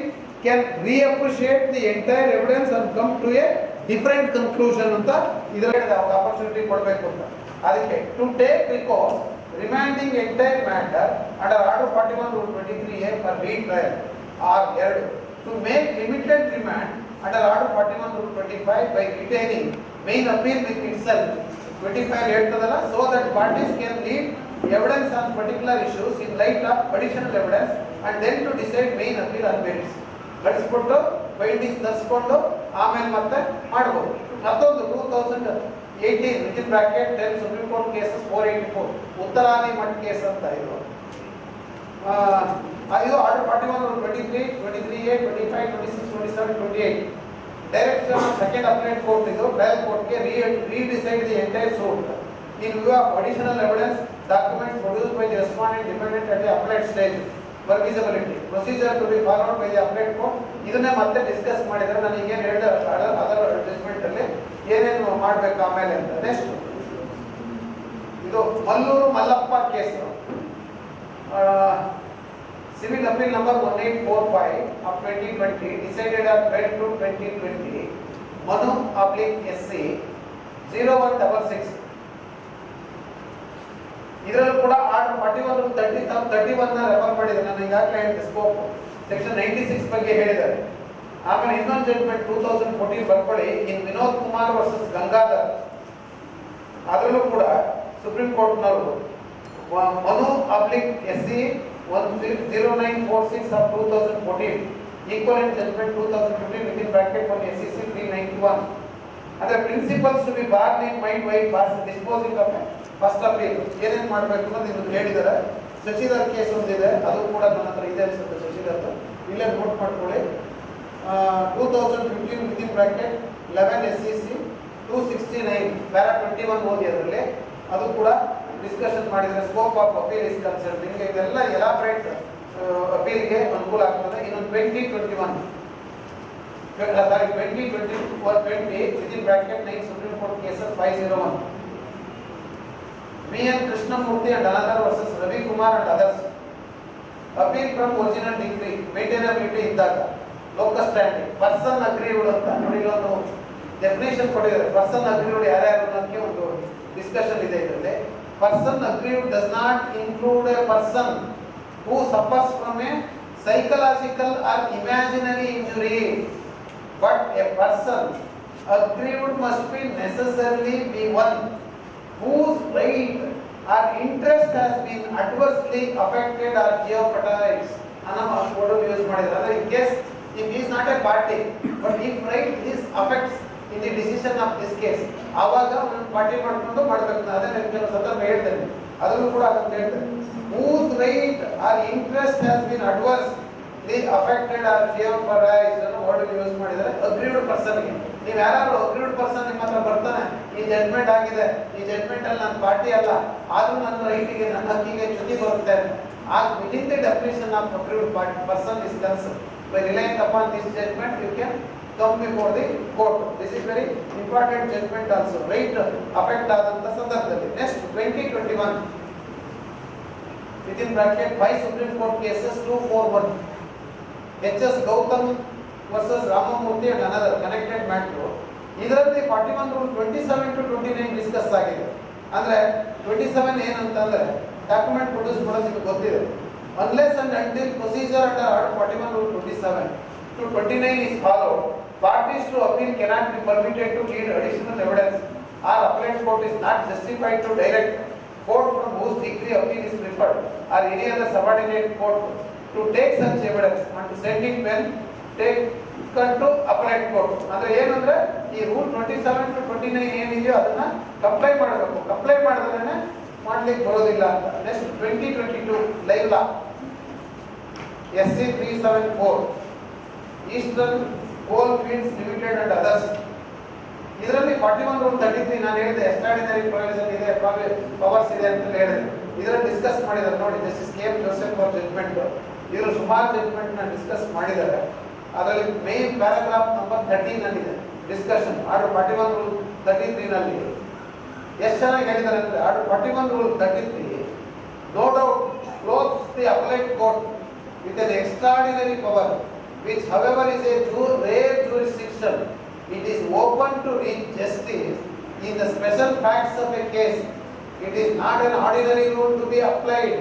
can reappreciate the entire evidence and come to a different conclusion ಅಂತ ಇದರಲ್ಲಿ ಆಪರ್ಚುನಿಟಿ ಕೊಡಬೇಕು ಅಂತ. ಅದಕ್ಕೆ to take recourse remanding entire matter under Article 41 Rule 23A for retrial or 2 to make limited remand under Article 41 Rule 25 by retaining main appeal with itself 25 ಹೇಳ್ತದಲ್ಲ, so that parties can lead evidence on particular issues in light of additional evidence and then to decide main appeal on merits. ಕಳಿಸ್ಬಿಟ್ಟು ಬೈಂಡಿಂಗ್ಸ್ ತರಿಸ್ಕೊಂಡು ಆಮೇಲೆ ಮತ್ತೆ ಮಾಡ್ಬೋದು. ಮತ್ತೊಂದು 2018 within bracket 10 Supreme court cases 484 Uttaradi Math case ಅಂತ ಇದು order 41 23 23A 25 26 27 28 direction of second appellate court ಇದು trial ಕೋರ್ಟ್ಗೆ redecide the entire suit in view of additional evidence documents produced by the respondent dependent at the appellate stage for feasibility procedure to be followed by the appellate court. ಇದನ್ನೇ ಮತ್ತೆ discuss ಮಾಡಿದ್ರೆ ನಾನು ಈಗ ಹೇಳಿದ ಅದರ judgment ಅಲ್ಲಿ ಏನೇನು ಮಾಡಬೇಕು ಆಮೇಲೆ ಅಂತ. ನೆಕ್ಸ್ಟ್ ಇದು Mallur Mallappa case civil appeal number 1845/2020 decided on 12/2/2020 Manu /SC 0166. ಇದರಲ್ಲೂ ಕೂಡ ಆರ್ಡರ್ 41 31 ನ ರೆಫರ್ ಮಾಡಿದೆ. ನಾನು ಈಗಾಗಲೇ ಹೇಳಿದ ಸ್ಕೋಪ್ ಸೆಕ್ಷನ್ 96 ಬಗ್ಗೆ ಹೇಳಿದ್ದಾರೆ. ಆಮೇಲೆ ಇನ್ನೊಂದು ಜಡ್ಜ್ಮೆಂಟ್ 2014 ಬರ್ಕೊಳ್ಳಿ ಇನ್ ವಿನೋದ್ ಕುಮಾರ್ ವರ್ಸಸ್ ಗಂಗಾಧರ್. ಅದರಲ್ಲೂ ಕೂಡ ಸುಪ್ರೀಂ ಕೋರ್ಟ್ ನವರು Manu /SC 0946/2014 equivalent judgment 2015 within bracket 1 SCC 391. ಅಂದ್ರೆ principles to be borne in mind why pass disposing of first appeal ಏನೇನು ಮಾಡಬೇಕು ಅಂತ ನಿಮಗೆ ಹೇಳಿದ್ದಾರೆ. ಶಶಿಧರ್ ಕೇಸ್ ಒಂದಿದೆ, ಅದು ಕೂಡ ನನ್ನ ಹತ್ರ ಇದೆ ಅನ್ಸುತ್ತೆ. ಶಶಿಧರ್ ಇಲ್ಲೇ ನೋಟ್ ಮಾಡ್ಕೊಳ್ಳಿ. 2015 ವಿತಿನ್ ಬ್ರಾಕೆಟ್ 11 SCC 269 ಪ್ಯಾರಾ 21 ಓದಿ ಅದರಲ್ಲಿ ಅದು ಕೂಡ ಡಿಸ್ಕಷನ್ ಮಾಡಿದರೆ scope of appeal is concern. ನಿಮಗೆ ಇದೆಲ್ಲ ಎಲಾಬ್ರೇಟ್ ಅಪೀಲ್ಗೆ ಅನುಕೂಲ ಆಗ್ತದೆ. ಇನ್ನೊಂದು 2021 within bracket 9 Supreme Court cases 501 B.N. Krishnamurthy and another versus Ravi Kumar and others. Appeal from original decree maintainability ಇದ್ದಾಗ ಲೋಕಸ್ ಸ್ಟ್ಯಾಂಡಿಂಗ್ ಪರ್ಸನ್ ಅಗ್ರೀವ್ಡ್ ಅಂತ ನೋಡಿ ಇಲ್ಲೊಂದು ಡೆಫಿನೇಷನ್ ಕೊಟ್ಟಿದ್ದಾರೆ. ಪರ್ಸನ್ ಅಗ್ರೀವ್ಡ್ ಯಾರ್ಯಾರು ಅನ್ನೋದಕ್ಕೆ ಒಂದು ಡಿಸ್ಕಷನ್ ಇದೆ ಇದರಲ್ಲಿ. Person aggrieved does not include A person who suffers from A psychological or imaginary injury, but a person aggrieved must be necessarily be one whose right or interest has been adversely affected or jeopardized. Anama word use madidare. In case if he is not a party but if right is affects in the decision of this case avaga one party ಮಾಡ್ಕೊಂಡು ಮಾಡಬೇಕು. ಅದನ್ನ ಕೆಲವು ಸಂದರ್ಭ ಹೇಳ್ತೇನೆ, ಅದನ್ನು ಕೂಡ ಅದನ್ನ ಹೇಳ್ತೇನೆ. whose right or interest has been adversely affected or jeopardized ಅನ್ನೋ ವರ್ಡ್ ಯೂಸ್ ಮಾಡಿದರೆ ಅಗ್ರೀವ್ಡ್ ಪರ್ಸನ್ ಗೆ. ನೀವು ಯಾರು ಅಗ್ರೀವ್ಡ್ ಪರ್ಸನ್ ನಿಮ್ಮ ಹತ್ರ ಬರ್ತಾನೆ, ಈ ಜಡ್ಜ್ಮೆಂಟ್ ಆಗಿದೆ, ಈ ಜಡ್ಜ್ಮೆಂಟ್ ಅಲ್ಲಿ ನನ್ನ ಪಾರ್ಟಿ ಅಲ್ಲ, ಆದ್ರೂ ನನ್ನ ರೈಟಿಗೆ ನನ್ನ ಹಕ್ಕಿಗೆ ಚ್ಯುತಿ ಬರುತ್ತೆ. ಆಗ within the definition of aggrieved person is concern. By relying upon this judgment you can come before the court. This is very important judgment also. Right affect ಆದಂತ ಸಂದರ್ಭದಲ್ಲಿ. Next 2021 within bracket 5 Supreme Court cases 241 H.S. Gautam versus Ramamurthy and another connected matter. ಇದರಲ್ಲಿ 41 rule 27 to 29 discuss ಆಗಿದೆ. ಅಂದ್ರೆ 27 ಏನಂತಂದ್ರೆ document produce ಮಾಡೋದು ನಿಮಗೆ ಗೊತ್ತಿದೆ. Unless and until procedure under 41 rule 27 to 29 is followed, Parties to appeal cannot be permitted to lead additional evidence or appellate court is not justified to direct court from whose decree appeal is preferred or any other subordinate court to take such evidence and to send it when taken to appellate court. ಅಂದ್ರೆ ಏನಂದ್ರೆ ಈ rule 27 to 29 ಏನಿದೆಯೋ ಅದನ್ನ comply ಮಾಡಬೇಕು. Comply ಮಾಡಿದ್ರೆ ಮಾಡ್ಲಿಕ್ಕೆ ಬರೋದಿಲ್ಲ ಅಂತ. ನೆಕ್ಸ್ಟ್ 2022 ಲೈವ್ ಲಾ SC 374 ಈಸ್ಟರ್ನ್ ಕೋಲ್ ಫೀಲ್ಡ್ಸ್ ಲಿಮಿಟೆಡ್ ಅಂಡ್ ಅದರ್ಸ್. ಇದರಲ್ಲಿ 41 ರೂಲ್ 33 ನಾನು ಹೇಳಿದೆ ಎಕ್ಸ್ಟ್ರಾರ್ಡಿನರಿ ಪ್ರೊವಿಷನ್ ಇದೆ, ಪವರ್ಸ್ ಇದೆ ಅಂತ ಹೇಳಿದೆ. ಇದರಲ್ಲಿ ಡಿಸ್ಕಸ್ ಮಾಡಿದ್ದಾರೆ ನೋಡಿ, ಜಸ್ಟಿಸ್ KM ಜೋಸೆಫ್ ಅವರ ಜಡ್ಜ್ಮೆಂಟ್. ಇವರು ಸುಮಾರು ಜಡ್ಜ್ಮೆಂಟ್ ನ ಡಿಸ್ಕಸ್ ಮಾಡಿದ್ದಾರೆ. ಅದರಲ್ಲಿ ಮೇನ್ ಪ್ಯಾರಾಗ್ರಾಫ್ ನಂಬರ್ 13 ನಲ್ಲಿದೆ ಡಿಸ್ಕಷನ್. ಆರ್ಡರ್ 41 ರೂಲ್ 33 ನಲ್ಲಿ ಎಷ್ಟು ಚೆನ್ನಾಗಿ ಹೇಳಿದ್ದಾರೆ ಅಂದ್ರೆ, order 41 rule 33 no doubt close the appellate court with an extraordinary power which however is a rare jurisdiction. It is open to reach justice in the special facts of a case. It is not an ordinary rule to be applied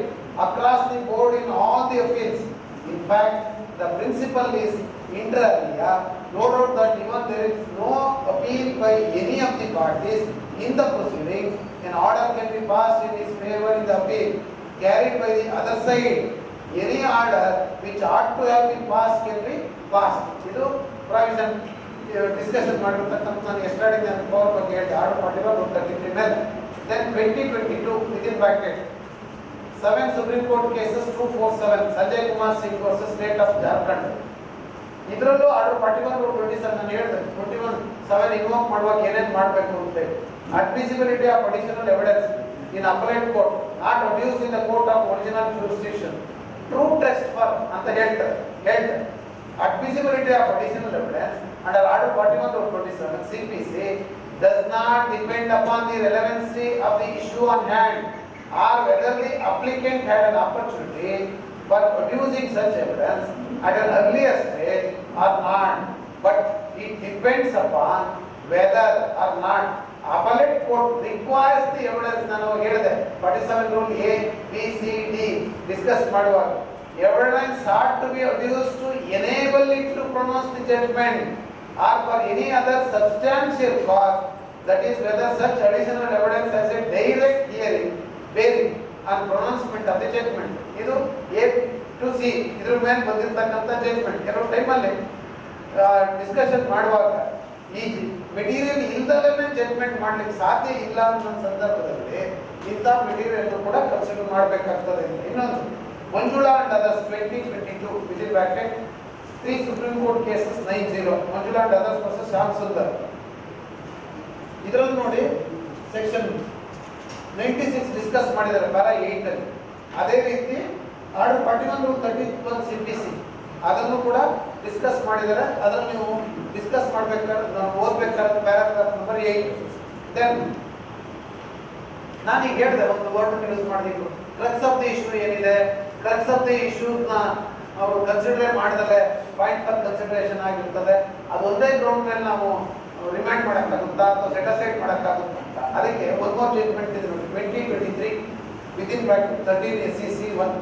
across the board in all the appeals. In fact, the principle is inter alia. No doubt that even there is no appeal by any of the parties in the proceeding, an order can be passed in his favor in the appeal carried by the other side. Any order which ought to have been passed can be passed. ಇದು provision discussion ಮಾಡಿರ್ತಕ್ಕಂಥ ನಾನು extraordinary power ಬಗ್ಗೆ ಹೇಳಿದೆ. Order 41 rule 33 ಮೇಲೆ. Then 2022 within bracket 7 supreme court cases 247 Sanjay Kumar Singh versus state of Jharkhand. ಇದರಲ್ಲೂ order 41 rule 27 ನಾನು ಹೇಳಿದೆ 21 invoke ಮಾಡುವಾಗ ಏನೇನು ಮಾಡಬೇಕು ಅಂತ ಹೇಳಿ. Admissibility of additional evidence in appellate court not abuse in the court of original jurisdiction. True test for ಅಂತ ಹೇಳ್ತಾರೆ. Admissibility of additional evidence under Article 41 of 27 CPC does not depend upon the relevancy of the issue on hand or whether the applicant had an opportunity for producing such evidence at an earlier stage or not, but it depends upon whether or not appellate court requires the evidence. ನಾನು ಹೇಳಿದೆ 47 rule A B C D discuss ಮಾಡುವಾಗ evidence ought to be adduced to enable it to pronounce the judgment or for any other substantial cause, that is whether such additional evidence has a direct bearing on pronouncement of the judgment. ಇದು A to C ಇದ್ರ ಮೇಲೆ ಬಂದಿರತಕ್ಕಂತ judgment. ಕೆಲವು ಟೈಮಲ್ಲಿ discussion ಮಾಡುವಾಗ ಈ material ಇಲ್ಲದಲ್ಲೇ judgment ಮಾಡ್ಲಿಕ್ಕೆ ಸಾಧ್ಯ ಇಲ್ಲ ಅನ್ನೋ ಸಂದರ್ಭದಲ್ಲಿ ಇಂಥ ಮೆಟೀರಿಯಲ್ ಕೂಡ ಕನ್ಸಿಡರ್ ಮಾಡಬೇಕಾಗ್ತದೆ. ಇನ್ನೊಂದು Manjula and others 2022 within bracket 3 Supreme Court cases 90 Manjula and others versus Shyam Sundar. ಇದರಲ್ಲಿ ನೋಡಿ ಸೆಕ್ಷನ್ 96 ಡಿಸ್ಕಸ್ ಮಾಡಿದ್ದಾರೆ ಪ್ಯಾರಾ 8 ಅಲ್ಲಿ. ಅದೇ ರೀತಿ ಆರ್ಡರ್ 41 ರೂಲ್ 31 CPC ಅದನ್ನು ಕೂಡ ಡಿಸ್ಕಸ್ ಮಾಡಿದ್ದಾರೆ. ಅದನ್ನು ನೀವು ಡಿಸ್ಕಸ್ ಮಾಡಬೇಕಾದ್ರೆ ನಾವು ಓದಬೇಕಾದ್ರೆ ಪ್ಯಾರಾಗ್ರಾಫ್ ನಂಬರ್ 8. ದೆನ್ ನಾನು ಈಗ ಹೇಳಿದೆ ಒಂದು ವರ್ಡ್ ಯೂಸ್ ಮಾಡಬೇಕು. ಕ್ರಕ್ಸ್ ಆಫ್ ದಿ ಇಶ್ಯೂ ಏನಿದೆ, ಕ್ರಕ್ಸ್ ಆಫ್ ದಿ ಇಶ್ಯೂಸ್ನ ಅವರು ಕನ್ಸಿಡರ್ ಮಾಡಿದರೆ ಪಾಯಿಂಟ್ ಫಾರ್ ಕನ್ಸಿಡರೇಷನ್ ಆಗಿರ್ತದೆ. ಅದು ಒಂದೇ ಗ್ರೌಂಡ್ ಮೇಲೆ ನಾವು ರಿಮೈಂಡ್ ಮಾಡೋಕ್ಕಾಗುತ್ತಾ ಅಥವಾ ಸೆಟ್ ಅಸೈಡ್ ಮಾಡೋಕ್ಕಾಗುತ್ತಾ ಅಂತ. ಅದಕ್ಕೆ ಒಂದು ಮೋರ್ ಜಡ್ಜ್ಮೆಂಟ್ ಇದೆ ನೋಡಿ 2023 within bracket 13 SCC 1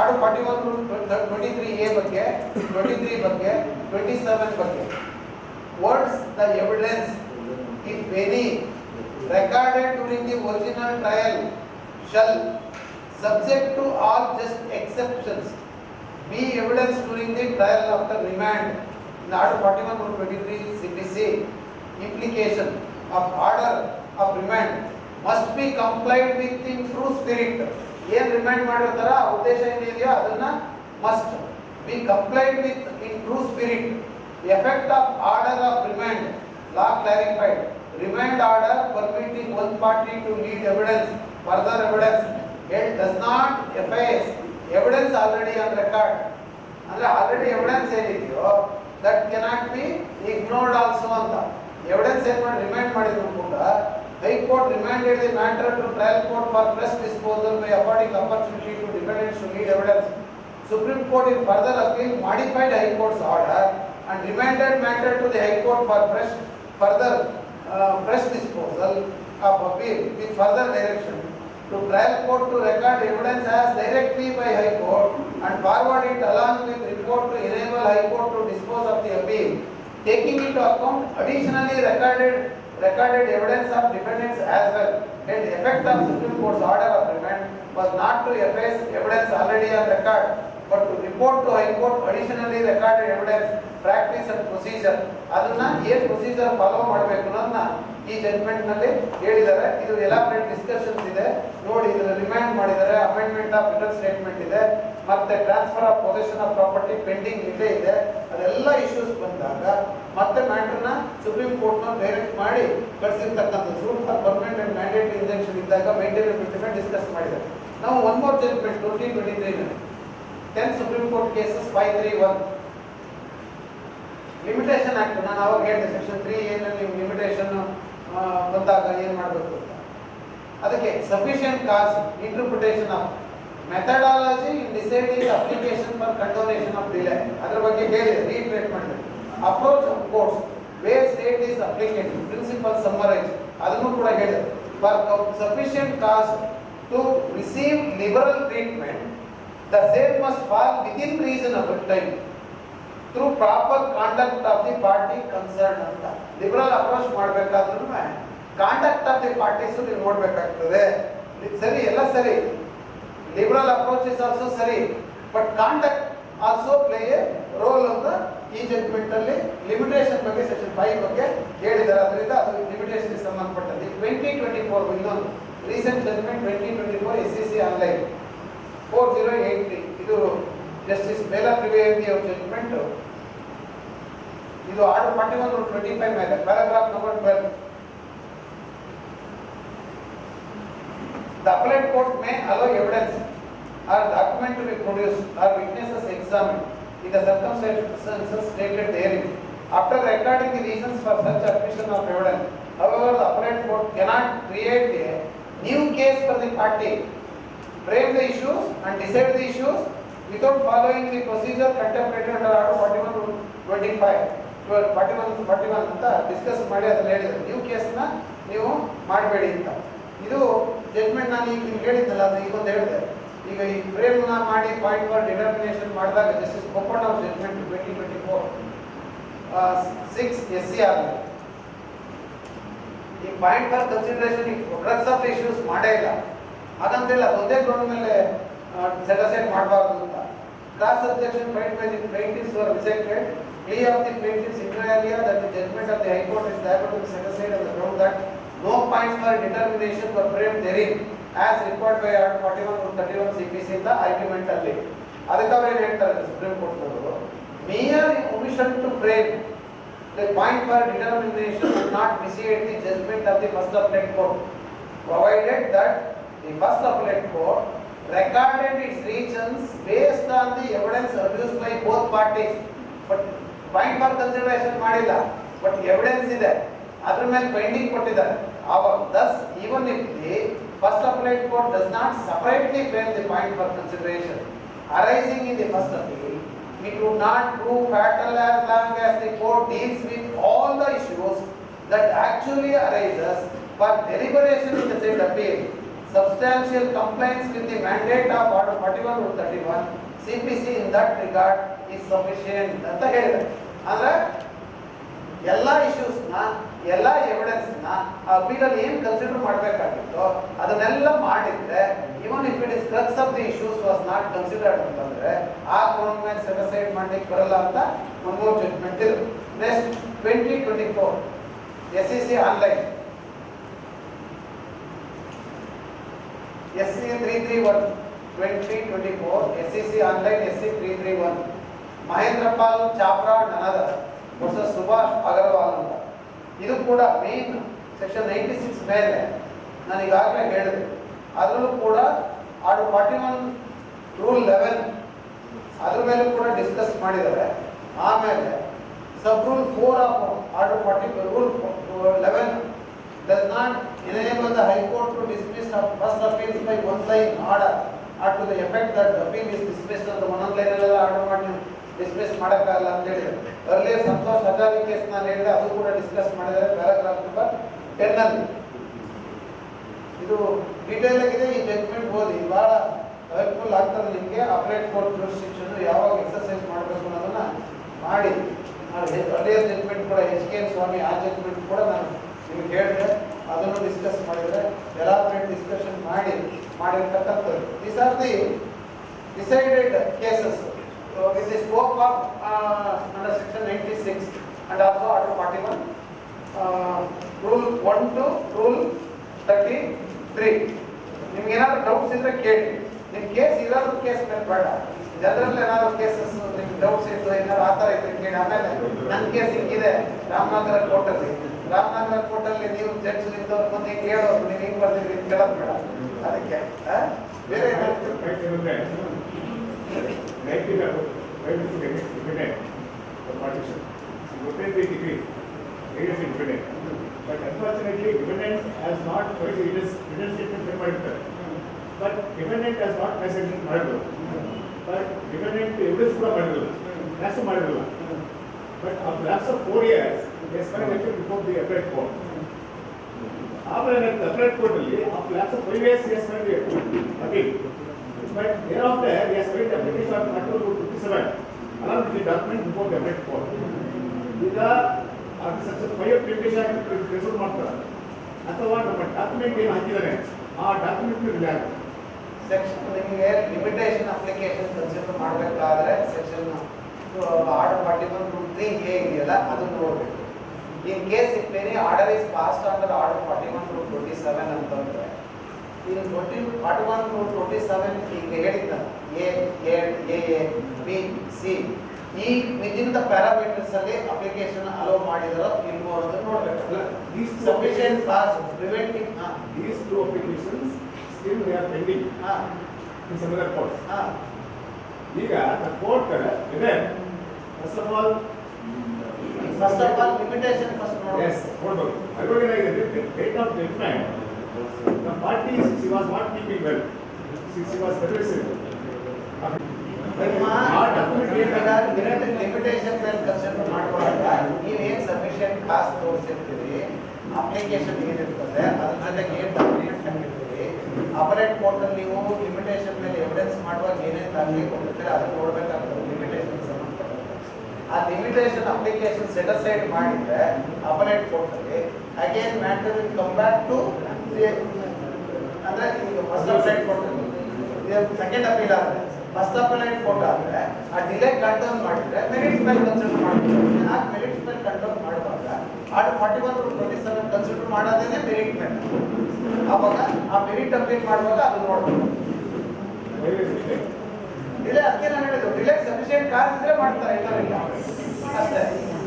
order 41 rule 23A ಬಗ್ಗೆ 23 ಬಗ್ಗೆ 27 ಬಗ್ಗೆ. Words the evidence if any recorded during the original trial shall, subject to all just exceptions, be evidence during the trial after remand. In Article 41 Rule 23 CPC, implication of order of remand must be complied with in true spirit. ಏನು remind ಮಾಡಿರ್ತಾರ ಆ ಉದ್ದೇಶ ಏನಿದೆಯೋ ಅದನ್ನ must be complied with in true spirit. Effect of order of remind law clarified. Remand order permitting one party to lead evidence, further evidence, it does not efface evidence already on record. ಅಂದ್ರೆ already evidence ಏನಿದೆಯೋ that cannot be ignored also ಅಂತ. Evidence ಏನು ಮಾಡಿ remind ಮಾಡಿದ್ರು ಕೂಡ high court remanded the matter to trial court for fresh disposal by affording opportunity to defendants to lead evidence. Supreme Court in further appeal modified High Court's order and remanded matter to the High Court for further fresh disposal of appeal with further direction to trial court to record evidence as directly by High Court and forward it along with report to enable High Court to dispose of the appeal, taking into account additionally recorded evidence of defendants as well. And the effect of Supreme Court's order of remand was not to efface evidence already on record, but to report to High Court additionally recorded evidence, practice and procedure. ಅದನ್ನ ಏನು procedure follow ಮಾಡಬೇಕು ಅನ್ನೋದನ್ನ ಈ judgment ನಲ್ಲಿ ಹೇಳಿದ್ದಾರೆ. ಇದು elaborate discussions ಇದೆ ನೋಡಿ, ಇದನ್ನ ರಿಮೈಂಡ್ ಮಾಡಿದ್ದಾರೆ. ಅಮೆಂಡ್ಮೆಂಟ್ ಆಫ್ ರಿಟರ್ನ್ ಸ್ಟೇಟ್ಮೆಂಟ್ ಇದೆ, ಮತ್ತೆ transfer of possession of property pending ಇಲ್ಲೇ ಇದೆ. ಅದೆಲ್ಲ ಇಶ್ಯೂಸ್ ಬಂದಾಗ ಮತ್ತೆ ಮ್ಯಾಟರ್ನ ಸುಪ್ರೀಂ ಕೋರ್ಟ್ ನ ಡೈರೆಕ್ಟ್ ಮಾಡಿ ಕಳಿಸಿರ್ತಕ್ಕಂಥದ್ದು suit for permanent and mandatory injunction ಇದ್ದಾಗ ಮೇಂಟೈನಬಿಲಿಟಿ ಡಿಸ್ಕಸ್ ಮಾಡಿದ್ದಾರೆ. ನಾವು one more judgment 2023 10 Supreme court cases 531 limitation act. ನಾನು ಅವಾಗ ಹೇಳಿದೆ ಸೆಕ್ಷನ್ 3 ಏನಲ್ಲಿ ನೀವು ಲಿಮಿಟೇಷನ್ ಬಂದಾಗ ಏನು ಮಾಡಬೇಕು ಅಂತ. ಅದಕ್ಕೆ sufficient cause interpretation of methodology in deciding application for condonation of delay, ಅದರ ಬಗ್ಗೆ ಹೇಳಿದೆ, ರೀಟ್ರೇಟ್ ಮಾಡಿದೆ. Approach of courts where state is applicated, principle summarise ಅದನ್ನು ಕೂಡ ಹೇಳಿದೆ. For sufficient cause to receive liberal treatment, the same must fall within reasonable time through proper conduct of the party concerned ಅಂತ. Liberal approach ಮಾಡಬೇಕಾದ್ರೂ conduct of the parties ನೀವು ನೋಡಬೇಕಾಗ್ತದೆ. ಸರಿ, ಎಲ್ಲ ಸರಿ, ಲಿಬರಲ್ ಅಪ್ರೋಚ್ ಇಸ್ ಆಲ್ಸೋ ಸರಿ, but conduct also play a role ಅಂತ ಈ ಜಡ್ಜ್ಮೆಂಟ್ ಅಲ್ಲಿ ಲಿಮಿಟೇಷನ್ ಬಗ್ಗೆ ಸೆಕ್ಷನ್ 5 ಬಗ್ಗೆ ಹೇಳಿದ್ದಾರೆ. ಅದರಿಂದ ಅದು ಲಿಮಿಟೇಷನ್ ಸಂಬಂಧಪಟ್ಟದ್ದು. 2024 ಇನ್ನೊಂದು ರೀಸೆಂಟ್ ಜಡ್ಜ್ಮೆಂಟ್ 2024 SEC ಆನ್ಲೈನ್ 4083, ಇದು ಜಸ್ಟಿಸ್ ಬೇಲಾ ತ್ರಿವೇದಿ ಅವರ ಜಡ್ಜ್ಮೆಂಟ್. ಇದು ಆರ್ಡರ್ 41/25 ಮೇಲೆ paragraph number 12. The appellate court may allow evidence or document to be produced or witnesses examined in the circumstances stated therein after recording the reasons for such admission of evidence. However, the appellate court cannot create a new case for the party, frame the issues and decide the issues without following the procedure contemplated under Order 41/25 41 ಅಂತ discuss ಮಾಡಿ ಅದನ್ನ ಹೇಳಿದ್ರು. New ಕೇಸ್ನ ನೀವು ಮಾಡಬೇಡಿ ಅಂತ. ಇದು judgment ನಾನು ಈಗ ನಿಮ್ಗೆ ಹೇಳಿದ್ದಲ್ಲ, ಅದು ಈಗ ಒಂದು ಹೇಳಿದೆ. ಈಗ ಈ ಫ್ರೇಮ್ನ ಮಾಡಿ ಪಾಯಿಂಟ್ ಫಾರ್ ಡಿಟರ್ಮಿನೇಷನ್ ಮಾಡಿದಾಗ ಜಸ್ಟಿಸ್ ಬೋಪಣ್ಣ ಅವ್ರ ಜಡ್ಜ್ಮೆಂಟ್ 2024 6 SC ಆಗಿದೆ. ಈ ಪಾಯಿಂಟ್ ಫಾರ್ ಕನ್ಸಿಡರೇಷನ್ ಈ ಡ್ರಗ್ಸ್ ಆಫ್ ಇಶ್ಯೂಸ್ ಮಾಡೇ ಇಲ್ಲ. ಹಾಗಂತಿಲ್ಲ ಒಂದೇ ಗ್ರೌಂಡ್ ಮೇಲೆ ಸೆಟಸೈಡ್ ಮಾಡಬಾರ್ದು ಅಂತ. Class objection filed by the plaintiffs were rejected. Plea of the plaintiffs inter alia that the judgment of the High Court is liable to be set aside on the ground that no points for determination were framed therein as required by Order 41/31 CPC ಇಂದ argument ಅಲ್ಲಿ. ಅದಕ್ಕೆ ಅವರು ಏನು ಹೇಳ್ತಾರೆ supreme court ಅವರು, mere omission to frame the point for determination would not vitiate the judgment of the first appellate court, provided that the first appellate court recorded its reasons based on the evidence adduced by both parties. But point for consideration ಮಾಡಿಲ್ಲ, but evidence ಇದೆ, ಅದರ ಮೇಲೆ binding ಕೊಟ್ಟಿದ್ದಾರೆ. ಆವಾಗ thus even if the first appellate court does not separately frame the point for consideration arising in the first appeal, it would not prove fatal as long as the court deals with all the issues that actually arises for deliberation in the said appeal. Substantial compliance with the mandate of Order 41/31 CPC in that regard is sufficient ಅಂತ ಹೇಳಿದ್ದಾರೆ. ಅಂದ್ರೆ ಎಲ್ಲ ಇಶ್ಯೂಸ್ನ ಎಲ್ಲ ಎವಿಡೆನ್ಸ್ನ ಅಪೀಲಲ್ಲಿ ಏನು consider ಮಾಡಬೇಕಾಗಿತ್ತು ಅದನ್ನೆಲ್ಲ ಮಾಡಿದ್ರೆ, even if it is crux of the issues was not considered ಅಂತಂದ್ರೆ ಆ ಗ್ರೌಂಡ್ ಮೇಲೆ ಸೆಟಿಸೈಡ್ ಮಾಡ್ಲಿಕ್ಕೆ ಬರಲ್ಲ ಅಂತ ಒಂದು ಜಡ್ಜ್ಮೆಂಟ್ ಇದೆ. Next 2024 SEC online SC 331 2024 SEC online SC 331 Mahendrapal Chopra ನನದ ವರ್ಸಸ್ ಸುಭಾಷ್ ಅಗರ್ವಾಲ್ ಅಂತ. ಇದು ಕೂಡ ಮೇನ್ ಸೆಕ್ಷನ್ 96 ಮೇಲೆ ನಾನು ಈಗಾಗಲೇ ಹೇಳಿದೆ. ಅದರಲ್ಲೂ ಕೂಡ Order 41 ರೂಲ್ 11 ಅದ್ರ ಮೇಲೆ ಕೂಡ ಡಿಸ್ಕಸ್ ಮಾಡಿದ್ದಾರೆ. ಆಮೇಲೆ sub rule 4 of Order 40 rule 11 does not enable the High Court to dismiss of first appeals by one line order or to the effect that the appeal is dismissed ಅಂತ ಒಂದೊಂದು ಲೈನಲ್ಲೆಲ್ಲ order ಮಾಡಿ dismiss ಮಾಡೋಕ್ಕಾಗಲ್ಲ ಅಂತ ಹೇಳಿದ್ರು. Earlier Santosh Hazari case ನಾನು ಹೇಳಿದೆ, ಅದು ಕೂಡ ಡಿಸ್ಕಸ್ ಮಾಡಿದ್ದಾರೆ ಪ್ಯಾರಾಗ್ರಾಫ್ ನಂಬರ್ 10 ಅಲ್ಲಿ. ಇದು ಡೀಟೇಲ್ ಆಗಿದೆ. ಈ ಜಡ್ಜ್ಮೆಂಟ್ ಓದಿ ಭಾಳ ಹೆಲ್ಪ್ಫುಲ್ ಆಗ್ತದೆ ನಿಮಗೆ. ಅಪ್ಲೈಡ್ ಕೋರ್ಟ್ ಜೂರಿಸ್ಡಿಕ್ಷನ್ ಯಾವಾಗ ಎಕ್ಸರ್ಸೈಸ್ ಮಾಡಬೇಕು ಅನ್ನೋದನ್ನ ಮಾಡಿ. ಹಳೆಯ ಜಡ್ಜ್ಮೆಂಟ್ ಕೂಡ HK ಸ್ವಾಮಿ ಆ ಜಡ್ಜ್ಮೆಂಟ್ ಕೂಡ ನಾನು ನಿಮ್ಗೆ ಹೇಳಿದೆ, ಅದನ್ನು ಡಿಸ್ಕಸ್ ಮಾಡಿದರೆ ಎಲಾಬ್ರೇಟ್ ಡಿಸ್ಕಷನ್ ಮಾಡಿರ್ತಕ್ಕಂಥದ್ದು. These are the decided cases with the scope of under section 96 and also order 41 rule 1 to rule 33. ನಿಮ್ಗೆ ಏನಾದ್ರು ಡೌಟ್ಸ್ ಇದ್ರೆ ಕೇಳಿ. ನಿಮ್ಮ ಕೇಸ್ ಇರೋದು ಕೇಸ್ ಮೇಲೆ ಬೇಡ, ಜನರಲ್ ಏನಾದ್ರು ಕೇಸಸ್ ನಿಮ್ಗೆ ಡೌಟ್ಸ್ ಇತ್ತು ಏನಾದ್ರು ಆ ಥರ ಇದ್ರೆ ಕೇಳಿ. ಆಮೇಲೆ ನನ್ನ ಕೇಸ್ ಹಿಂಗಿದೆ ರಾಮನಗರ ಕೋರ್ಟಲ್ಲಿ, ರಾಮನಗರ ಕೋರ್ಟಲ್ಲಿ ನೀವು ಜಡ್ಜ್ ನಿಂತವ್ರ ಮುಂದೆ ಕೇಳೋರು ನೀವು ಹಿಂಗೆ ಬರ್ದಿದ್ರಿ ಕೇಳೋದು ಬೇಡ. ಅದಕ್ಕೆ ಬೇರೆ but unfortunately defendant has not it is written statement ಮಾಡಿರ್ತಾರೆ, but defendant has not messaged ಮಾಡಿದ್ರು, but defendant evidence ಕೂಡ ಮಾಡಿರಲ್ಲ, ಕ್ಲಾಸ್ ಮಾಡಿರಲ್ಲ. but after lapse of 4 years he has filed appeal before the appellate court. ಆಮೇಲೆ appellate court ಅಲ್ಲಿ after lapse of 5 years he has filed appeal, but thereafter he has filed application of Article 57 along with the document before the appellate court. ಈಗ section 5 application result ಮಾಡ್ತಾರೆ ಅಥವಾ ನಮ್ಮ document ಏನು ಹಾಕಿದ್ದಾರೆ ಆ document relay section ನಿಮಗೆ limitation application consider ಮಾಡಬೇಕಾದ್ರೆ section order 41(3)(a) ಇದೆಯಲ್ಲ ಅದನ್ನು ನೋಡಬೇಕು. In case if any order is passed under order 41(27) ಅಂತಂದ್ರೆ ಇನ್ 41(27) ಈಗ ಹೇಳಿದ್ದ A, B, C ಈ ವಿದಿನ್ ದ ಪ್ಯಾರಾಮೀಟರ್ಸ್ ಅಲ್ಲಿ ಅಪ್ಲಿಕೇಶನ್ ಅಲೋ ಮಾಡಿದರೋ ಇಲ್ವೋ ಅನ್ನೋದನ್ನ ನೋಡಬೇಕಲ್ಲ. Sufficient cause preventing these two applications still they are pending in some other courts. ಈಗ the court ಇದೆ first of all limitation first ನೋಡಬೇಕು. yes ನೋಡಬೇಕು. ಅದರೊಳಗೆ ಏನಾಗಿದೆ date of judgment the parties she was not keeping well, she was pervasive. Limitation ಮೇಲೆ consider ಮಾಡುವಾಗ ನೀವೇನು sufficient cost ತೋರಿಸಿರ್ತೀರಿ, application ಏನಿರ್ತದೆ ಅದ್ರ ಜೊತೆಗೆ ಏನು ಡಾಕ್ಯುಮೆಂಟ್ ಹಾಕಿರ್ತೀರಿ, ಅಪರೇಟ್ ಕೋರ್ಟಲ್ಲಿ ನೀವು ಲಿಮಿಟೇಷನ್ ಮೇಲೆ ಎವಿಡೆನ್ಸ್ ಮಾಡುವಾಗ ಏನೇನು ದಾಖಲೆ ಕೊಟ್ಟಿರ್ತೀರಿ ಅದನ್ನು ನೋಡಬೇಕಾಗ್ತದೆ. ಲಿಮಿಟೇಷನ್ ಸಂಬಂಧಪಟ್ಟಂತೆ ಆ ಲಿಮಿಟೇಷನ್ ಅಪ್ಲಿಕೇಶನ್ ಸೆಟ್ ಅಸೈಡ್ ಮಾಡಿದ್ರೆ ಅಪರೇಟ್ ಕೋರ್ಟಲ್ಲಿ again matter will come back to ಅಂದ್ರೆ ಈಗ first appellate court second appeal ಆದರೆ ಫಸ್ಟ್ ಅಪೀಲೇಟ್ ಕೋರ್ಟ್ ಆದರೆ ಆ ಡಿಲೇ ಕಂಟ್ರೋಲ್ ಮಾಡಿದ್ರೆ ಮೆರಿಟ್ಸ್ ಮೇಲೆ ಕನ್ಸಿಡರ್ ಮಾಡ್ತಾರೆ. ಆ ಮೆರಿಟ್ಸ್ ಮೇಲೆ ಕಂಟ್ರೋಲ್ ಮಾಡುವಾಗ ಆರ್ಡರ್ 41(27) ಕನ್ಸಿಡರ್ ಮಾಡೋದೇನೆ ಮೆರಿಟ್ ಮೇಲೆ. ಆವಾಗ ಆ ಮೆರಿಟ್ ಅಪೀಲ್ ಮಾಡುವಾಗ ಅದು ನೋಡ್ಬೇಕು. ಡಿಲೇ ಅದಕ್ಕೆ ನಾನು ಹೇಳಿದ್ದು ಡಿಲೇ ಸಫಿಷಿಯಂಟ್ ಕಾಸ್ ಇದ್ರೆ ಮಾಡ್ತಾರೆ, ಇಲ್ಲ ಅಷ್ಟೇ.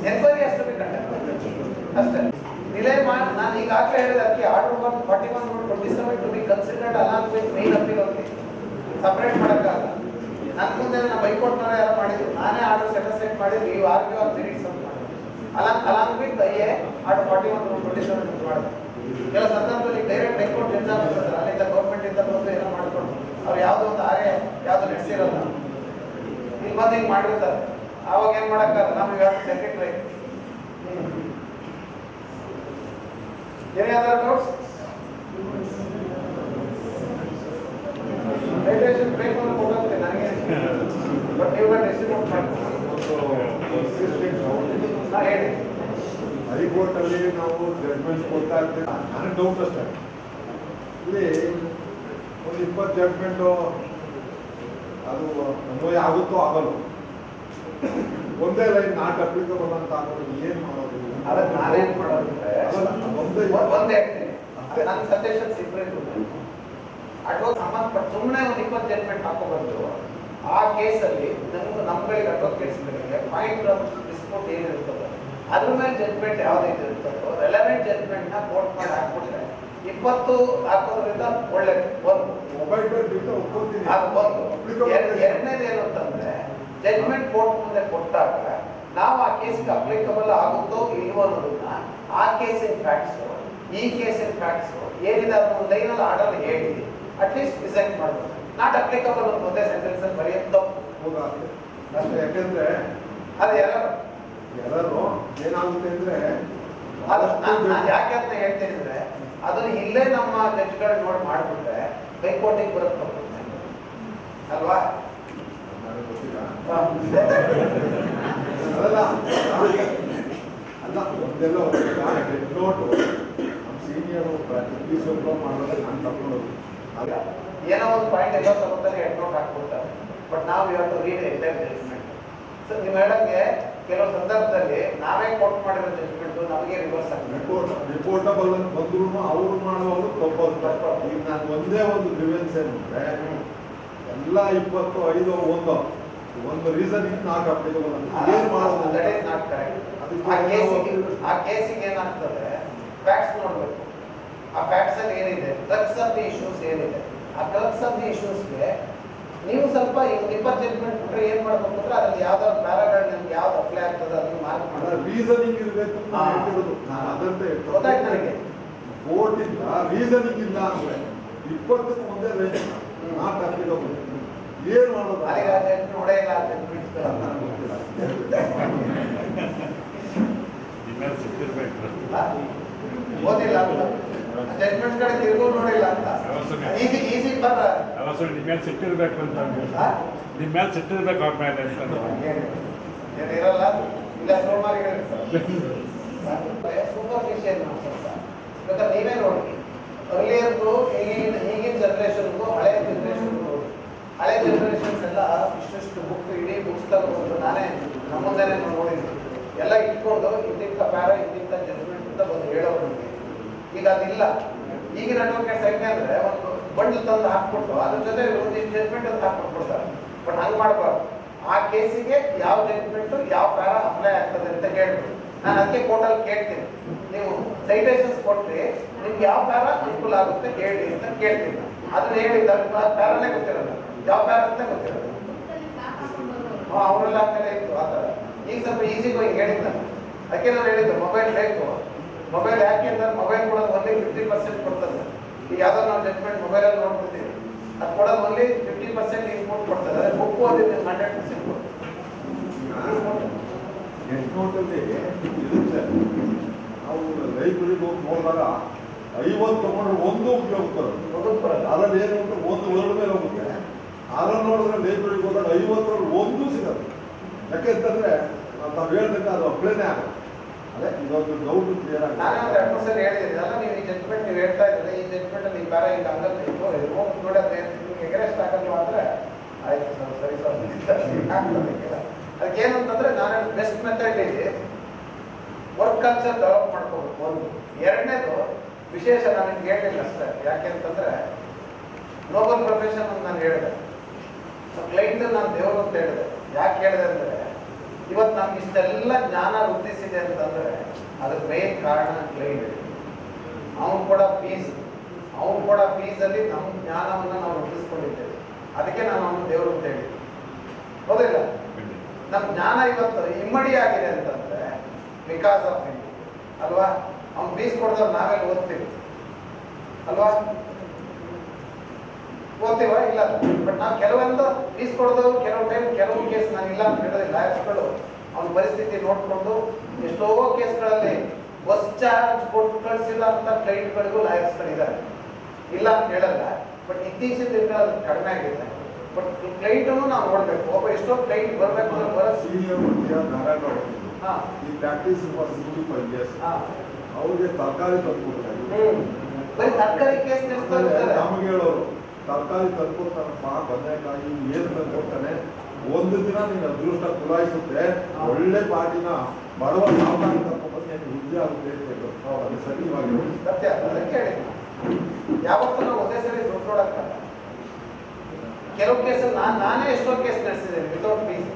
ಎನ್ಕ್ವೈರಿ ಅಷ್ಟು ಬೇಕಂತ ಅಷ್ಟೇ. ಡಿಲೇ ಮಾಡಿ ನಾನು ಈಗಾಗಲೇ ಹೇಳಿದೆ ಅದಕ್ಕೆ order 41(27) to be considered along with main appeal only, separate ಮಾಡೋಕ್ಕಾಗಲ್ಲ. ನನ್ನ ಮುಂದೆ ನಮ್ಮ ಹೈಕೋರ್ಟ್ನವರ ಯಾರು ಮಾಡಿದ್ರು, ನಾನೇ ಆರ್ಡರ್ ಸೆಟ್ ಮಾಡಿದ್ರು ಈ ಆರ್ಗ್ಯೂ ಆಫ್ ಮೆರಿಟ್ಸ್ ಅಂತ ಮಾಡಿದ್ರು. ಅಲಾಂಗ್ ವಿತ್ ಆರ್ಡರ್ 41(27) ಮಾಡಿದ್ರು. ಕೆಲವು ಸಂದರ್ಭದಲ್ಲಿ ಡೈರೆಕ್ಟ್ ಹೈಕೋರ್ಟ್ ಜಡ್ಜ್ ಆಗ್ಬಿಡ್ತಾರೆ, ಅಲ್ಲಿಂದ ಗೌರ್ಮೆಂಟ್ ಇಂದ ಬಂದು ಏನೋ ಮಾಡ್ಕೊಂಡು ಅವ್ರು ಯಾವುದೋ ಒಂದು ಯಾವುದು ನಡೆಸಿರಲ್ಲ, ಇಲ್ಲಿ ಬಂದು ಹಿಂಗೆ ಮಾಡಿರ್ತಾರೆ. ಆವಾಗ ಏನು ಮಾಡೋಕ್ಕಾಗಲ್ಲ, ನಮ್ಗೆ ಯಾರು ಸೆಕ್ರೆಟರಿ. ಏನೇ ಅದರ ಡೌಟ್ಸ್ ರಿಲೇಷನ್ ಬೇಕು ಅಂತ ಕೊಡುತ್ತೆ ನನಗೆ, ಬಟ್ ನೀವು ಡಿಸ್ಟ್ರಿಬ್ಯೂಟ್ ಮಾಡ್ತೀವಿ. ಹೇಳಿ ಹೈಕೋರ್ಟಲ್ಲಿ ನಾವು ಜಡ್ಜ್ಮೆಂಟ್ ಕೊಡ್ತಾ ಇರ್ತೀವಿ. ನನಗೆ ಡೌಟ್ ಅಷ್ಟೇ, ಇಲ್ಲಿ ಒಂದು 20 ಜಡ್ಜ್ಮೆಂಟು ಅದು ಅನ್ವಯ ಆಗುತ್ತೋ ಆಗಲ್ಲ, ಒಂದೇ ಲೈನ್ ನಾಟ್ ಅಪ್ಲಿಕಬಲ್ ಅಂತ ಆಗೋದು ಏನು ಮಾಡೋದು? ಅದಕ್ಕೆ ನಾನೇನು ಮಾಡೋದು ಒಂದೇ ಹೇಳ್ತೀನಿ, ನನ್ನ ಸಜೆಷನ್ಸ್ ಇಬ್ಬರು ಅಡ್ವೊಕೇಟ್ ಸಂಬಂಧಪಟ್ಟ ಸುಮ್ಮನೆ ಒಂದು 20 ಜಡ್ಜ್ಮೆಂಟ್ ಹಾಕೋಬಂದು ಆ ಕೇಸಲ್ಲಿ ನಮ್ಗಳಿಗೆ ಅಡ್ವೊಕೇಟ್ಸ್ಗಳಿಗೆ ಪಾಯಿಂಟ್ ಆಫ್ ಡಿಸ್ಪ್ಯೂಟ್ ಏನಿರ್ತದೆ ಅದ್ರ ಮೇಲೆ ಜಡ್ಜ್ಮೆಂಟ್ ಯಾವುದೈತೆ ಇರ್ತದೋ ರೆಲೆವೆಂಟ್ ಜಡ್ಜ್ಮೆಂಟ್ನ ಕೋರ್ಟ್ ಮಾಡಿ ಹಾಕ್ಬಿಟ್ರೆ 20 ಹಾಕೋದ್ರಿಂದ ಒಳ್ಳೇದು. ಒಂದು ಮೊಬೈಲ್ ಒಪ್ಕೋತೀನಿ, ಅದು ಒಂದು. ಎರಡನೇದು ಏನು ಅಂತಂದ್ರೆ ಜಡ್ಜ್ಮೆಂಟ್ ಕೋರ್ಟ್ ಮುಂದೆ ಕೊಟ್ಟಾಗ ನಾವು ಆ ಕೇಸ್ಗೆ ಅಪ್ಲಿಕಬಲ್ ಆಗುತ್ತೋ ಇಲ್ವೋ ಅನ್ನೋದನ್ನ ಆ ಕೇಸಿನ ಫ್ಯಾಕ್ಟ್ಸು ಈ ಕೇಸಿನ ಫ್ಯಾಕ್ಟ್ಸು ಏನಿದೆ ಅದನ್ನ ಒಂದು ಲೈನಲ್ಲಿ ಆರ್ಡರ್ ಹೇಳಿ ಅಟ್ಲೀಸ್ಟ್ ಡಿಸೈಡ್ ಮಾಡ್ಬೋದು. ನಾಟ್ ಅಪ್ಲಿಕಬಲ್ ಅಂತ ಒಂದೇ ಸೆಂಟೆನ್ಸ್ ಅಲ್ಲಿ ಬರೆಯೋದು ತಪ್ಪು ಅಷ್ಟೇ. ಯಾಕೆಂದ್ರೆ ಅದು ಎಲ್ಲರೂ ಏನಾಗುತ್ತೆ ಅಂದ್ರೆ ಅದು ನಾನು ಯಾಕೆ ಅಂತ ಹೇಳ್ತೀನಿ ಅಂದ್ರೆ ಅದನ್ನ ಇಲ್ಲೇ ನಮ್ಮ ಜಡ್ಜ್ಗಳು ನೋಡಿ ಮಾಡ್ಬಿಟ್ರೆ ಹೈಕೋರ್ಟಿಗೆ ಬರೋದು ತಪ್ಪುತ್ತೆ ಅಲ್ವಾ? ನನಗೆ ಗೊತ್ತಿಲ್ಲ. ಅದಲ್ಲ ಅಲ್ಲ ಒಂದೆಲ್ಲ ನೋಟು ನಮ್ಮ ಸೀನಿಯರು ಇಂಗ್ಲೀಷ್ ಮಾಡೋದ್ರೆ ನಾನು ತಗೊಂಡೋದು ಏನೋ ಒಂದು ಪಾಯಿಂಟ್ ಎಲ್ಲ ತಗೋತಾರೆ ಹೆಡ್ ನೋಟ್ ಹಾಕ್ಬಿಡ್ತಾರೆ. ಬಟ್ ನಾವು ಇವತ್ತು ರೀಡ್ ಎಂಟೈರ್ ಜಡ್ಜ್ಮೆಂಟ್. ಸೊ ನೀವು ಹೇಳಂಗೆ ಕೆಲವು ಸಂದರ್ಭದಲ್ಲಿ ನಾವೇ ಕೋಟ್ ಮಾಡಿರೋ ಜಡ್ಜ್ಮೆಂಟ್ ನಮಗೆ ರಿವರ್ಸ್ ಆಗ್ಬೇಕು. ರಿಪೋರ್ಟಬಲ್ ಅಂತ ಬಂದ್ರು ಅವ್ರು ಮಾಡುವಾಗ ತಪ್ಪು. ಈಗ ನಾನು ಒಂದೇ ಒಂದು ಗ್ರಿವೆನ್ಸ್ ಏನಂದ್ರೆ ಎಲ್ಲ 25 ಒಂದು ರೀಸನ್ ಇನ್ನು ನಾಲ್ಕು ಅಪ್ಲಿಕೇಬಲ್ ಏನ್ ಮಾಡೋದು? That is not correct. ಆ ಕೇಸಿಗೆ ಏನಾಗ್ತದೆ, ಫ್ಯಾಕ್ಟ್ಸ್ ನೋಡ್ಬೇಕು. ಆ ಫ್ಯಾಕ್ಟ್ಸ್ ಅಲ್ಲಿ ಏನಿದೆ, ಕ್ರಕ್ಸ್ ಆಫ್ ದಿ ಇಶ್ಯೂಸ್ ಏನಿದೆ, ಆ ಕ್ರಕ್ಸ್ ಆಫ್ ದಿ ಇಶ್ಯೂಸ್ಗೆ ನೀವು ಸ್ವಲ್ಪ ಈಗ 20 ಜಡ್ಜ್ಮೆಂಟ್ ಕೊಟ್ಟರೆ ಏನ್ ಮಾಡ್ಬೇಕು ಅಂದ್ರೆ ಅದ್ರಲ್ಲಿ ಯಾವ್ದಾದ್ರು ಪ್ಯಾರಾಗ್ರಾಫ್ ನಿಮ್ಗೆ ಯಾವ್ದು ಅಪ್ಲೈ ಆಗ್ತದೆ ಅದನ್ನ ಮಾರ್ಕ್ ಮಾಡೋದು. ರೀಸನಿಂಗ್ ಇರಬೇಕು ಅಂತ ಹೇಳ್ತಿರೋದು. ನಾನು ಅದಂತೆ ಗೊತ್ತಾಯ್ತು ನನಗೆ. ಕೋರ್ಟ್ ಇಲ್ಲ ರೀಸನಿಂಗ್ ಇಲ್ಲ ಅಂದ್ರೆ 20ಕ್ಕೆ ಮುಂದೆ ರೇಂಜ್ ನಾಟ್ ಅಪ್ಲಿಕೇಬಲ್. ಏನ್ ಮಾಡೋದು? ಅಲ್ಲಿಗೆ ಆ ಜಡ್ಜ್ ನೋಡೇ ಇಲ್ಲ, ಆ ಜಡ್ಜ್ಮೆಂಟ್ ಓದಿಲ್ಲ ಅಂತ, ಜಡ್ಜ್ಮೆಂಟ್ಸ್ ಕಡೆ ತಿರುಗೂ ನೋಡಿಲ್ಲ ಅಂತ. ಈಸಿ ಈಸಿ ಬರ ನಿಮ್ಮ ಮೇಲೆ ಸಿಟ್ಟಿರ್ಬೇಕು ಅಂತ ನಿಮ್ಮ ಮೇಲೆ ಸಿಟ್ಟಿರ್ಬೇಕು ಅವ್ರ ಮೇಲೆ ಅಂತ ಇರಲ್ಲ ಇಲ್ಲ ಸೋಮಾರಿಗಳಿರ್ತಾರೆ ಸೂಪರ್ಫಿಷಿಯಲ್ ಸ್ವಲ್ಪ. ಬೇಕಾದ್ರೆ ನೀವೇ ನೋಡಿ, ಅರ್ಲಿಯರ್ಗೂ ಈಗಿನ ಜನ್ರೇಷನ್ಗೂ ಹಳೆಯ ಜನ್ರೇಷನ್ಗೂ ನೋಡಿ. ಹಳೆ ಜನ್ರೇಷನ್ಸ್ ಎಲ್ಲ ಇಷ್ಟು ಬುಕ್ ಇಡೀ ಬುಕ್ಸ್ ತಗೊಂಡು ನಾನೇ ನಮ್ಮ ಮುಂದೆನೇ ನೋಡಿದ್ದೀನಿ. ಎಲ್ಲ ಇಟ್ಕೊಂಡು ಇಂತಿಂಥ ಪ್ಯಾರ ಇಂತಿಂಥ ಜಡ್ಜ್ಮೆಂಟ್ ಅಂತ ಬಂದು ಹೇಳೋರು ನಮಗೆ. ಈಗ ಅದಿಲ್ಲ. ಈಗಿನ ಅಡ್ವೊಕೇಟ್ಸ್ ಹೆಂಗೆ ಅಂದ್ರೆ ಒಂದು ಬಂಡ್ಲು ತಂದು ಹಾಕ್ಬಿಟ್ಟು ಅದ್ರ ಜೊತೆ ಒಂದು ಜಡ್ಜ್ಮೆಂಟ್ ಅಂತ ಹಾಕ್ಬಿಟ್ಬಿಡ್ತಾರೆ. ಬಟ್ ಹಂಗೆ ಮಾಡಬಾರ್ದು. ಆ ಕೇಸಿಗೆ ಯಾವ ಜಡ್ಜ್ಮೆಂಟು ಯಾವ ಪ್ಯಾರ ಅಪ್ಲೈ ಆಗ್ತದೆ ಅಂತ ಹೇಳ್ಬಿಟ್ಟು ನಾನು ಅದಕ್ಕೆ ಕೋರ್ಟಲ್ಲಿ ಕೇಳ್ತೀನಿ, ನೀವು ಸೈಟೇಷನ್ಸ್ ಕೊಟ್ಟರೆ ನಿಮ್ಗೆ ಯಾವ ಪ್ಯಾರ ಅನುಕೂಲ ಆಗುತ್ತೆ ಹೇಳಿ ಅಂತ ಕೇಳ್ತೀನಿ. ಅದನ್ನ ಹೇಳಿದ್ದ ಪ್ಯಾರನೇ ಗೊತ್ತಿರಲ್ಲ, ಯಾವ ಪ್ಯಾರ ಅಂತ ಗೊತ್ತಿರಲ್ಲ. ಅವರೆಲ್ಲ ಆಗ್ತಾನೆ ಇತ್ತು ಆ ಥರ. ಈಗ ಸ್ವಲ್ಪ ಈಸಿ ಗೋಯಿಂಗ್ ಹೇಳಿದ್ದ. ಅದಕ್ಕೆ ನಾನು ಹೇಳಿದ್ದು ಮೊಬೈಲ್ ಬೇಕು. ಮೊಬೈಲ್ ಯಾಕೆ ಅಂದ್ರೆ ಮೊಬೈಲ್ ಕೊಡೋದು only 50% ಕೊಡ್ತದೆ. ಈಗ ಯಾವ್ದಾದ್ರು ನಾವು ಜಡ್ಜ್ಮೆಂಟ್ ಮೊಬೈಲಲ್ಲಿ ನೋಡ್ಬಿಡ್ತೀವಿ, ಅದು ಕೊಡೋದು only 50% ಇನ್ಪುಟ್ ಕೊಡ್ತದೆ. ಅದೇ ಬುಕ್ ಓದಿದ್ದು 100% ಕೊಡ್ತದೆ. ನೋಟಲ್ಲಿ ಇರುತ್ತೆ. ನಾವು ಲೈಬ್ರರಿಗೆ ಹೋಗಿ ನೋಡಿದಾಗ 50 ತಗೊಂಡ್ರೆ ಒಂದು ಉಪಯೋಗ ಬರೋದು. ಅದರಲ್ಲಿ ಏನು ಅಂತ ಒಂದು ವರ್ಡ್ ಮೇಲೆ ಹೋಗುತ್ತೆ. ಅದನ್ನು ನೋಡಿದ್ರೆ ಲೈಬ್ರರಿಗೆ ಹೋದಾಗ 50ರಲ್ಲಿ ಒಂದು ಸಿಗೋದು. ಯಾಕೆಂತಂದ್ರೆ ನಾವು ಹೇಳ್ದಂಗೆ ಅದು ಅಪ್ಲೈನೇ ಆಗೋದು. ಅದೇ ಇದೊಂದು ಡೌಟ್ ಕ್ಲಿಯರ್ ಆಗಿ ನಾನೇ ಒಂದು 2 ಸಲ ಹೇಳಿದ್ದೀನಿ. ಅಲ್ಲ ನೀವು ಈ ಜಡ್ಜ್ಮೆಂಟ್ ನೀವು ಹೇಳ್ತಾ ಇದ್ರೆ ಈ ಜಡ್ಜ್ಮೆಂಟ್ ನೀವು ಬೇರೆ ಈಗ ಹಂಗಲ್ಲ ಹೋಗಿ ನೋಡೋದು ನಿಮ್ಗೆ ಎಗರೆಸ್ಟ್ ಆಗಲ್ವ ಅಂದ್ರೆ ಆಯ್ತು ಸರ್ ಸರಿ ಸರ್. ಅದಕ್ಕೇನು ಅಂತಂದ್ರೆ ನಾನು ಬೆಸ್ಟ್ ಮೆಥಡ್ ಇದೆ ವರ್ಕ್ ಕಲ್ಚರ್ ಡೆವಲಪ್ ಮಾಡ್ಕೋಬೇಕು ಒಂದು. ಎರಡನೇದು ವಿಶೇಷ ನನಗೆ ಹೇಳಿಲ್ಲ ಅಷ್ಟೇ. ಯಾಕೆ ಅಂತಂದ್ರೆ ನೋಬಲ್ ಪ್ರೊಫೆಷನ್ ಅಂತ ನಾನು ಹೇಳಿದೆ. ಕ್ಲೈಂಟ್ ನಾನು ದೇವರು ಅಂತ ಹೇಳಿದೆ. ಯಾಕೆ ಹೇಳಿದೆ ಅಂದ್ರೆ ಇವತ್ತು ನಮ್ಗೆ ಇಷ್ಟೆಲ್ಲ ಜ್ಞಾನ ವೃದ್ಧಿಸಿದೆ ಅಂತಂದ್ರೆ ಅದಕ್ಕೆ ಮೇನ್ ಕಾರಣ ಕ್ಲೈಂಟ್. ಅವನು ಕೂಡ ಫೀಸಲ್ಲಿ ನಮ್ಮ ಜ್ಞಾನವನ್ನು ನಾವು ವೃದ್ಧಿಸ್ಕೊಂಡಿದ್ದೇವೆ. ಅದಕ್ಕೆ ನಾನು ಅವನು ದೇವರು ಅಂತ ಹೇಳಿದ್ದೆ. ಹೌದಿಲ್ಲ? ನಮ್ಮ ಜ್ಞಾನ ಇವತ್ತು ಇಮ್ಮಡಿ ಆಗಿದೆ ಅಂತಂದ್ರೆ ಬಿಕಾಸ್ ಆಫ್ ಹಿಮ್ ಅಲ್ವಾ? ಅವ್ನು ಫೀಸ್ ಕೊಡ್ದವ್ರು ನಾವೆಲ್ಲ ಓದ್ತೀವಿ ಅಲ್ವಾ? ಓದ್ತೀವ ಇಲ್ಲ? ಬಟ್ ನಾವು ಕೆಲವೊಂದು ಫೀಸ್ ಕೊಡ್ದವ್ರು ಕೆಲವು ಕೇಸ್ ನಾನು ಇಲ್ಲ ಅಂತ ಹೇಳಿದ್ರೆ ಲಾಯರ್ಸ್ಗಳು ಅವನ ಪರಿಸ್ಥಿತಿ ನೋಡಿಕೊಂಡು ಎಷ್ಟೋ ಕೇಸ್ಗಳಲ್ಲಿ ಬಸ್ ಚಾರ್ಜ್ ಕೊಟ್ಟು ಕಳಿಸಿಲ್ಲ ಅಂತ ಕ್ಲೈಂಟ್ಗಳಿಗೂ ಲಾಯರ್ಸ್ಗಳಿದ್ದಾರೆ. ಇಲ್ಲ ಅಂತ ಹೇಳಲ್ಲ. ಬಟ್ ಇತ್ತೀಚಿನ ದಿನಗಳಲ್ಲಿ ಕಡಿಮೆ ಆಗಿದೆ. ಬಟ್ ಕ್ಲೈಂಟನ್ನು ನಾವು ನೋಡ್ಬೇಕು. ಒಬ್ಬ ಎಷ್ಟೋ ಕ್ಲೈಂಟ್ ಬರಬೇಕು ಅಂದ್ರೆ ಬರೋ ಸೀನಿಯರ್ ನಾರಾಯಣ ಈ ಪ್ರಾಕ್ಟೀಸ್ 65 years. ಅವ್ರಿಗೆ ತರಕಾರಿ ತಂದ್ಕೊಡ್ತಾರೆ. ಬರೀ ತರಕಾರಿ ಕೇಸ್ ನಮಗೆ ಹೇಳೋರು ತರಕಾರಿ ತಂದ್ಕೊಡ್ತಾನಪ್ಪ, ಬದನೆಕಾಯಿ ಏನು ತಂದ್ಕೊಡ್ತಾನೆ, ಒಂದು ದಿನ ನೀನು ಅದೃಷ್ಟ ಕುಲಾಯಿಸುತ್ತೆ, ಒಳ್ಳೆ ಪಾಟಿನ ಬಡವ ಸಾಮಾನ್ಯ ತರ್ಕೊಂಡ್ಬಂದು ಹುದ್ದೆ ಆಗುತ್ತೆ ಅಂತ ಅದು ಸರಿಯಾಗಿ ಸತ್ಯ. ಅದಕ್ಕೆ ಹೇಳಿ ಯಾವತ್ತೂ ನಾವು ಒಂದೇ ಸರಿ ದುಡ್ಡು ನೋಡಕ್ಕಲ್ಲ. ಕೆಲವು ಕೇಸಲ್ಲಿ ನಾನೇ ಎಷ್ಟೋ ಕೇಸ್ ನಡೆಸಿದ್ದೇನೆ ವಿತೌಟ್ ಫೀಸ್.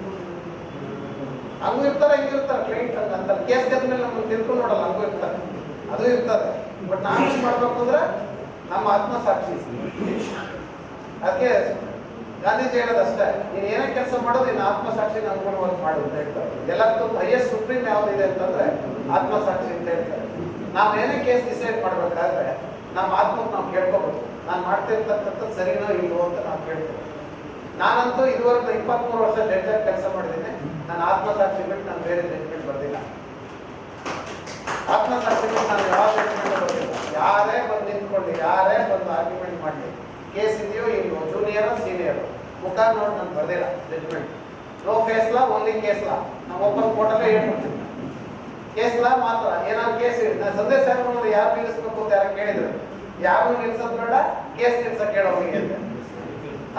ಹಂಗೂ ಇರ್ತಾರೆ ಹಿಂಗೂ ಇರ್ತಾರೆ ಕ್ಲೈಂಟ್ ಅಂತ ಕೇಸ್ ಗೆದ್ಮೇಲೆ ನಮ್ಮನ್ನು ತಿಳ್ಕೊಂಡು ನೋಡಲ್ಲ, ಹಂಗೂ ಇರ್ತಾರೆ, ಅದು ಇರ್ತದೆ. ಬಟ್ ನಾನು ಏನು ಮಾಡ್ಬೇಕು ಅಂದ್ರೆ ನಮ್ಮ ಆತ್ಮಸಾಕ್ಷಿ. ಅದಕ್ಕೆ ಗಾಂಧೀಜಿ ಹೇಳೋದಷ್ಟೇ, ನೀನು ಏನೇ ಕೆಲಸ ಮಾಡೋದು ನಿನ್ನ ಆತ್ಮಸಾಕ್ಷಿ ಅನುಗುಣವಾಗಿ ಮಾಡು ಅಂತ ಹೇಳ್ತಾರೆ. ಎಲ್ಲಕ್ಕೂ ಹೈಯೆಸ್ಟ್ ಸುಪ್ರೀಂ ಯಾವುದಿದೆ ಅಂತಂದ್ರೆ ಆತ್ಮಸಾಕ್ಷಿ ಅಂತ ಹೇಳ್ತಾರೆ. ನಾವು ಏನೇ ಕೇಸ್ ಡಿಸೈಡ್ ಮಾಡ್ಬೇಕಾದ್ರೆ ನಮ್ಮ ಆತ್ಮಕ್ಕೆ ನಾವು ಕೇಳ್ಕೋಬೇಕು, ನಾನು ಮಾಡ್ತಿರ್ತಕ್ಕಂಥದ್ದು ಸರಿನೋ ಇಲ್ವೋ ಅಂತ ನಾವು ಕೇಳ್ಬೇಕು. ನಾನಂತೂ ಇದುವರೆಗೂ 23 ವರ್ಷ ಜಡ್ಜಾಗಿ ಕೆಲಸ ಮಾಡಿದ್ದೀನಿ. ನಾನು ಆತ್ಮಸಾಕ್ಷಿ ಬಿಟ್ಟು ನಾನು ಬೇರೆ ಜಡ್ಜ್ಮೆಂಟ್ ಬರ್ದಿಲ್ಲ. ಆತ್ಮಸಾಕ್ಷಿ ನಾನು ಯಾವ ಜಡ್ಜ್ಮೆಂಟ್ ಬರ್ತಿಲ್ಲ. ಯಾರೇ ಬಂದು ನಿಂತ್ಕೊಳ್ಳಿ, ಯಾರೇ ಬಂದು ಆರ್ಗ್ಯುಮೆಂಟ್ ಮಾಡಲಿ, ಕೇಸ್ ಇದೆಯೋ ಇಲ್ವೋ, ಜೂನಿಯರ್ ಸೀನಿಯರ್ ಮುಖ ನೋಡಿ ನಾನು ಬರ್ದಿಲ್ಲ ಜಡ್ಜ್ಮೆಂಟ್. ನೋ ಫೇಸ್ ಲಾ, ಓನ್ಲಿ ಕೇಸ್ ಲಾ. ನಾವು ಓಪನ್ ಕೋರ್ಟಲ್ಲೇ ಹೇಳ್ಕೊಡ್ತೀವಿ. ಕೇಸ್ ಲಾ ಮಾತ್ರ. ಏನಾದ್ರು ಕೇಸ್ ನಾನು ಸಂದೇಶ ಸಾಹೇಬ್ರನ್ನ ಯಾರು ನಿಲ್ಲಿಸ್ಬೇಕು ಅಂತ ಯಾರು ಕೇಳಿದ್ರು, ಯಾರು ನಿಲ್ಸೋದು ಬೇಡ, ಕೇಸ್ ನಿಲ್ಸಕ್ಕೆ ಹೇಳೋರಿಗೆ ಅಂತ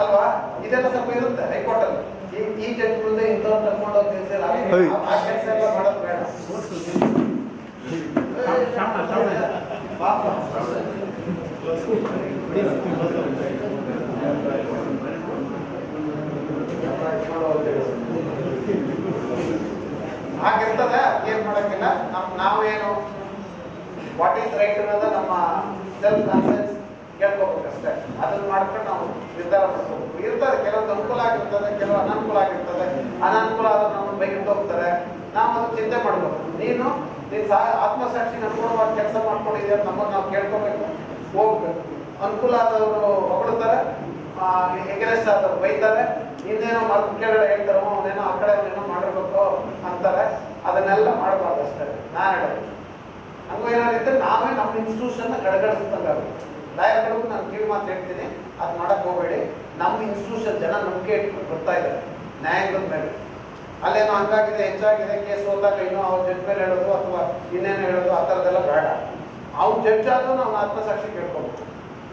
ಅಲ್ವಾ? ಇದೆಲ್ಲ ಸ್ವಲ್ಪ ಇರುತ್ತೆ ಹೈಕೋರ್ಟಲ್ಲಿ. ಈ ಜಡ್ಜ್ ಮುಂದೆ ಇಂಥವ್ರು ಕರ್ಕೊಂಡು ಹೋಗಿ ನಿಲ್ಸಿಲ್ಲ, ಆ ಕೆಲಸ ಎಲ್ಲ ಮಾಡೋದು ಬೇಡ. ಹಾಗಿರ್ತದೆ, ಏನ್ ಮಾಡಕ್ಕಿಲ್ಲ. ನಾವೇನು ವಾಟ್ ಈಸ್ ರೈಟ್ ಅನ್ನೋದು ನಮ್ಮ ಸೆಲ್ಫ್ ಕಾನ್ಫಿಡೆನ್ಸ್ ಕೇಳ್ಕೋಬೇಕಷ್ಟೇ. ಅದನ್ನ ಮಾಡ್ಕೊಂಡು ನಾವು ನಿರ್ಧಾರ ಮಾಡ್ಕೋಬೇಕು. ಇರ್ತದೆ ಕೆಲವೊಂದು ಅನುಕೂಲ ಆಗಿರ್ತದೆ, ಕೆಲವು ಅನಾನುಕೂಲ ಆಗಿರ್ತದೆ. ಅನಾನುಕೂಲ ಆದ್ರೆ ನಮ್ಮನ್ನು ಬೈಕಿಟ್ಟು ಹೋಗ್ತಾರೆ. ನಾವು ಅದು ಚಿಂತೆ ಮಾಡ್ಬೇಕು. ನೀನು ಆತ್ಮಸಾಕ್ಷಿಗೆ ಅನುಗುಣವಾಗಿ ಕೆಲಸ ಮಾಡ್ಕೊಂಡಿದ್ದೀರ, ನಮ್ಮನ್ನು ನಾವು ಕೇಳ್ಕೋಬೇಕು, ಹೋಗ್ಬೇಕು. ಅನುಕೂಲ ಆದವರು ಹೊಗಳ್ತಾರೆ, ಎಗರೆಸ್ಟ್ ಆದವ್ರು ಬೈತಾರೆ, ಇನ್ನೇನೋ ಮಾತು ಕೆಳಗಡೆ ಹೇಳ್ತಾರೋ ಅವನೇನೋ ಆ ಕಡೆ ಅವನೇನೋ ಮಾಡಿರ್ಬೇಕು ಅಂತಾರೆ. ಅದನ್ನೆಲ್ಲ ಮಾಡಬಾರ್ದು ಅಷ್ಟೇ ನಾನು ಹೇಳೋದು. ಹಂಗೂ ಏನಾದ್ರು ಇದ್ರೆ ನಾವೇ ನಮ್ಮ ಇನ್ಸ್ಟಿಟ್ಯೂಷನ್ನ ಕಡೆಗಣಿಸ್ದಂಗಾಗುತ್ತೆ. ಲಾಯರ್ಗಳಿಗೂ ನಾನು ಕಿವಿ ಮಾತು ಹೇಳ್ತೀನಿ, ಅದು ಮಾಡಕ್ಕೆ ಹೋಗಬೇಡಿ. ನಮ್ಮ ಇನ್ಸ್ಟಿಟ್ಯೂಷನ್ ಜನ ನಂಬಿಕೆ ಇಟ್ಕೊಂಡು ಬರ್ತಾ ಇದ್ದಾರೆ ನ್ಯಾಯಾಂಗದ ಮೇಲೆ. ಅಲ್ಲೇನೋ ಹಂಗಾಗಿದೆ, ಹೆಚ್ಚಾಗಿದೆ, ಕೇಸ್ ಹೋದಾಗ ಇನ್ನೂ ಅವ್ರ ಜಡ್ಜ್ ಮೇಲೆ ಹೇಳೋದು ಅಥವಾ ಇನ್ನೇನು ಹೇಳೋದು ಆ ಥರದ್ದೆಲ್ಲ ಬೇಡ. ಅವ್ನು ಜಡ್ಜ್ ಆದರೂ ನಾವು ಆತ್ಮಸಾಕ್ಷಿ ಕೇಳ್ಕೊಬೇಕು.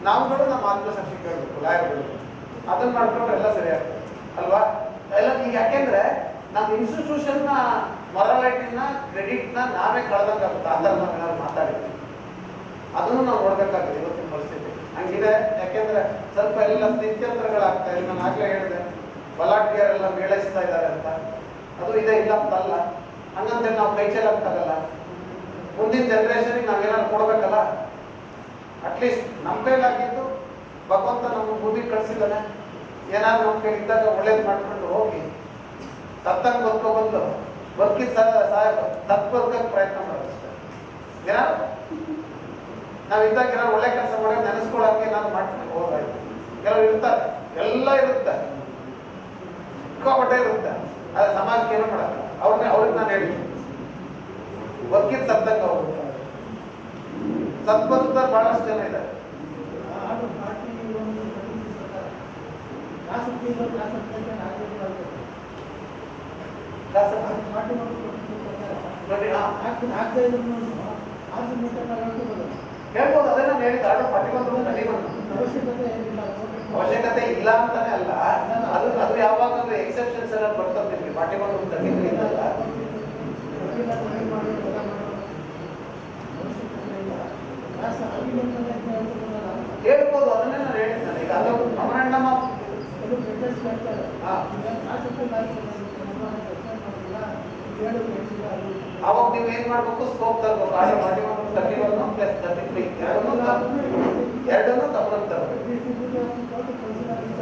ನಾವುಗಳು ನಮ್ಮ ಆತ್ಮಸಾಕ್ಷಿ ಕೇಳಬೇಕು ಲಾಯರ್ಗಳು. ಅದನ್ನ ಮಾಡ್ಕೊಂಡ್ರೆ ಎಲ್ಲ ಸರಿಯಾಗ್ತದೆ ಅಲ್ವಾ? ಎಲ್ಲ ಈಗ ಯಾಕೆಂದ್ರೆ ನಮ್ಮ ಇನ್ಸ್ಟಿಟ್ಯೂಷನ್ನ ಮೊರಾಲಿಟಿನ ಕ್ರೆಡಿಟ್ನ ನಾವೇ ಕಳೆದಂಗಾಗುತ್ತೆ. ಆ ಥರ ನಾವು ಏನಾದ್ರು ಮಾತಾಡಿದ್ವಿ ಅದನ್ನು ನಾವು ನೋಡ್ಬೇಕಾಗುತ್ತೆ ಇವತ್ತಿನ ಪರಿಸ್ಥಿತಿ ಹಂಗಿದೆ. ಯಾಕೆಂದ್ರೆ ಸ್ವಲ್ಪ ಎಲ್ಲ ಸ್ಥಿತ್ಯಂತರಗಳಾಗ್ತಾ ಇದೆ. ನಾನು ಆಗ್ಲೇ ಹೇಳಿದೆ, ಬಲಾಢ್ಯರೆಲ್ಲ ಮೇಳೈಸ್ತಾ ಇದ್ದಾರೆ ಅಂತ. ಅದು ಇದೆ, ಇಲ್ಲ ಅಂತಲ್ಲ. ಹಂಗಂತೇಳಿ ನಾವು ಕೈ ಚೆಲ್ಲಕ್ಕಾಗಲ್ಲ. ಮುಂದಿನ ಜನರೇಷನ್ಗೆ ನಾವೇನಾದ್ರು ಕೊಡ್ಬೇಕಲ್ಲ. ಅಟ್ಲೀಸ್ಟ್ ನಮ್ಮ ಕೈಲಾಗಿದ್ದು ಭಗವಂತ ನಮ್ಮ ಭೂಮಿಗೆ ಕಳಿಸಿದ್ದಾನೆ. ಏನಾದ್ರು ನಮ್ಮ ಕೈ ಇದ್ದಾಗ ಒಳ್ಳೇದು ಮಾಡ್ಕೊಂಡು ಹೋಗಿ ಸತ್ತಂಗೆ ಬದುಕೊಬಂದು ಬದುಕಿ ಸತ್ ಬದುಕಕ್ಕೆ ಪ್ರಯತ್ನ ಮಾಡೋದಷ್ಟೇ. ಏನಾದ್ರು ನಾವಿದ್ದಾಗ ಏನಾದ್ರು ಒಳ್ಳೆ ಕೆಲಸ ಮಾಡಿ ನೆನೆಸ್ಕೊಳ್ಳೋಕೆ ಏನಾದ್ರು ಮಾಡ್ಕೊಂಡು ಹೋದಾಯ್ತು. ಕೆಲವರು ಇರ್ತಾರೆ, ಎಲ್ಲ ಇರುತ್ತೆ, ಸಿಕ್ಕಾಪಟ್ಟೆ ಇರುತ್ತೆ. ಅದು ಸಮಾಜಕ್ಕೆ ಏನೋ ಮಾಡಲ್ಲ. ಅವ್ರಿಗೆ ನಾನು ಹೇಳಿದ್ದೀನಿ, ಬದುಕಿದ ಸತ್ತಂಗೆ ಹೋಗುತ್ತೆ. ಸತ್ ಬದುಕ್ತಾರೆ ಬಹಳಷ್ಟು ಜನ ಇದ್ದಾರೆ. ಹೇಳ್ಬೋದು, ಅದೇ ನಾನು ಹೇಳಿದ ಅವಶ್ಯಕತೆ ಇಲ್ಲ ಅಂತಾನೆ ಅಲ್ಲ. ಅದು ಯಾವಾಗಂದ್ರೆ ಎಕ್ಸೆಪ್ಷನ್ಸ್ ಎಲ್ಲ ಬರ್ತದೆ ನಿಮಗೆ. 41 33 ಇದ್ದಲ್ಲ ಹೇಳ್ಬೋದು, ಅದನ್ನೇ ನಾನು ಹೇಳಿದ್ದೇನೆ. ಈಗ ಅದು ಮೆಮೊರಾಂಡಮ್ ಅವಾಗ ನೀವು ಏನ್ ಮಾಡ್ಬೇಕು, ಸ್ಕೋಪ್ ತರಬೇಕು. 41 31 ಪ್ಲಸ್ 33 ಎರಡನ್ನೂ ಗಮನಕ್ಕೆ ತರಬೇಕು.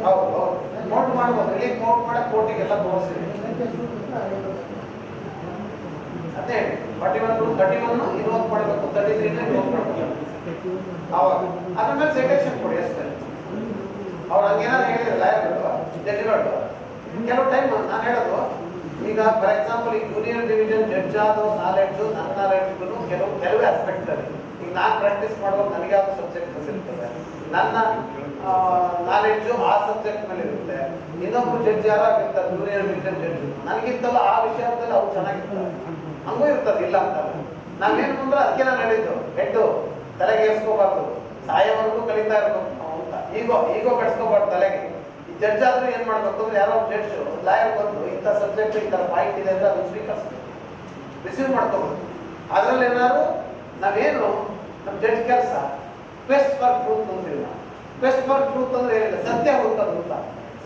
ಹೌದು ಹೌದು, ನೋಟ್ ಮಾಡ್ಬೋದು. ಇಲ್ಲಿ ನೋಟ್ ಮಾಡಕ್ ಕೋರ್ಟಿಗೆಲ್ಲ ತೋರಿಸಿದೆ. ಅದೇ 41 31 ಇನ್ವೋಕ್ ಮಾಡಬೇಕು, 33 ಇನ್ವೋಕ್ ಮಾಡಬೇಕು. ಅವಾಗ ಅದ್ರ ಮೇಲೆ ಸೈಟೇಷನ್ ಕೊಡಿ ಅಷ್ಟೇ. ಅವ್ರು ಹಂಗೇನಾದ್ರು ಹೇಳಿದ್ರೆ ಲಾಯರ್ಗಳು, ಜಡ್ಜ್ಗಳು ಕೆಲವು ಟೈಮ್ ನಾನು ಹೇಳೋದು, ಈಗ ಫಾರ್ ಎಕ್ಸಾಂಪಲ್ ಈ ಜೂನಿಯರ್ ಡಿವಿಷನ್ ಜಡ್ಜ್ ಆದ ನಾಲೆಡ್ಜು ನನ್ನ ನಾಲೆಡ್ಜ್ಗೂ ಕೆಲವೇ ಆಸ್ಪೆಕ್ಟ್ ಅಲ್ಲಿ. ಈಗ ನಾನು ಪ್ರಾಕ್ಟೀಸ್ ಮಾಡುವಾಗ ನನಗೆ ಯಾವ ಸಬ್ಜೆಕ್ಟ್ ಇರ್ತದೆ, ನನ್ನ ನಾಲೆಡ್ಜು ಆ ಸಬ್ಜೆಕ್ಟ್ ಮೇಲೆ ಇರುತ್ತೆ. ಇನ್ನೊಬ್ರು ಜಡ್ಜ್ ಯಾರಾಗಿರ್ತಾರೆ ಜೂನಿಯರ್ ಡಿವಿಷನ್ ಜಡ್ಜ್, ನನಗಿಂತಲ್ಲ ಆ ವಿಷಯದಲ್ಲಿ ಅವ್ರು ಚೆನ್ನಾಗಿರ್ತಾರೆ. ಹಂಗೂ ಇರ್ತದೆ, ಇಲ್ಲ ಅಂತಲ್ಲ. ನಾವೇನು ಅಂದ್ರೆ ಅದಕ್ಕೆ ನಾನು ಹೇಳಿದ್ದು, ಹೆಡ್ಡು ತಲೆಗೆ ಏರ್ಸ್ಕೋಬಾರ್ದು, ಸಾಯೋವರೆಗೂ ಕಲಿತಾ ಇರ್ಬೇಕು ಅಂತ. ಈಗೋ ಕಟ್ಸ್ಕೋಬಾರ್ದು ತಲೆಗೆ. ಈ ಜಡ್ಜ್ ಆದ್ರೂ ಏನ್ ಮಾಡ್ಬೇಕು ಅಂದ್ರೆ, ಯಾರೋ ಜಡ್ಜ್ ಲಾಯರ್ ಬಂದು ಇಂಥ ಸಬ್ಜೆಕ್ಟ್ ಈ ಥರ ಪಾಯಿಂಟ್ ಇದೆ ಅಂದ್ರೆ ಅದನ್ನು ಸ್ವೀಕರಿಸ್ಬೇಕು, ರಿಸೀವ್ ಮಾಡ್ಕೋಬೇಕು. ಅದ್ರಲ್ಲಿ ಏನಾದ್ರು ನಾವೇನು ನಮ್ಮ ಜಡ್ಜ್ ಕೆಲಸ ಕ್ವೆಸ್ಟ್ ಫಾರ್ ಟ್ರೂತ್ ಅಂತೀವಿ ನಾವು. ಕ್ವೆಸ್ಟ್ ಫಾರ್ ಟ್ರೂತ್ ಅಂದ್ರೆ ಏನಿಲ್ಲ, ಸತ್ಯ ಹುಡುಕೋದು ಅಂತ.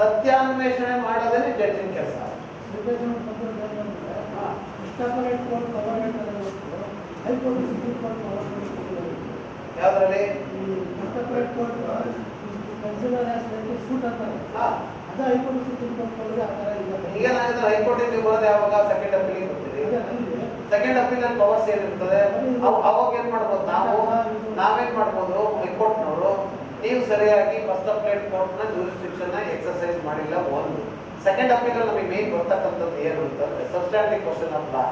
ಸತ್ಯಾನ್ವೇಷಣೆ ಮಾಡೋದೇನೆ ಜಡ್ಜಿನ ಕೆಲಸ. ಯಾವ್ದ್ರಲ್ಲಿ ಈಗೇನಾಗಿದೆ, ಹೈಕೋರ್ಟ್ ನೀವು ಬರೋದು ಯಾವಾಗ, ಸೆಕೆಂಡ್ ಅಪೀಲ್ ಬರ್ತೀರಿ. ಸೆಕೆಂಡ್ ಅಪೀಲ್ ಅಲ್ಲಿ ಪವರ್ಸ್ ಏನಿರ್ತದೆ, ಅವಾಗ ಏನ್ ಮಾಡ್ಬೋದು, ನಾವೇನ್ ಮಾಡ್ಬೋದು, ಹೈಕೋರ್ಟ್ನವರು ನೀವು ಸರಿಯಾಗಿ ಫಸ್ಟ್ ಅಪ್ಲೈಡ್ ಕೋರ್ಟ್ನ ಜೂರಿಸ್ಡಿಕ್ಷನ್ ಎಕ್ಸರ್ಸೈಸ್ ಮಾಡಿಲ್ಲ. ಒಂದು ಸೆಕೆಂಡ್ ಅಪೀಲ್ ನಮಗೆ ಮೇನ್ ಬರ್ತಕ್ಕಂಥದ್ದು ಏನು ಅಂತಂದ್ರೆ ಸಬ್ಸ್ಟ್ಯಾಟಿವ್ ಕ್ವಶನ್ ಆಫ್ ಲಾ.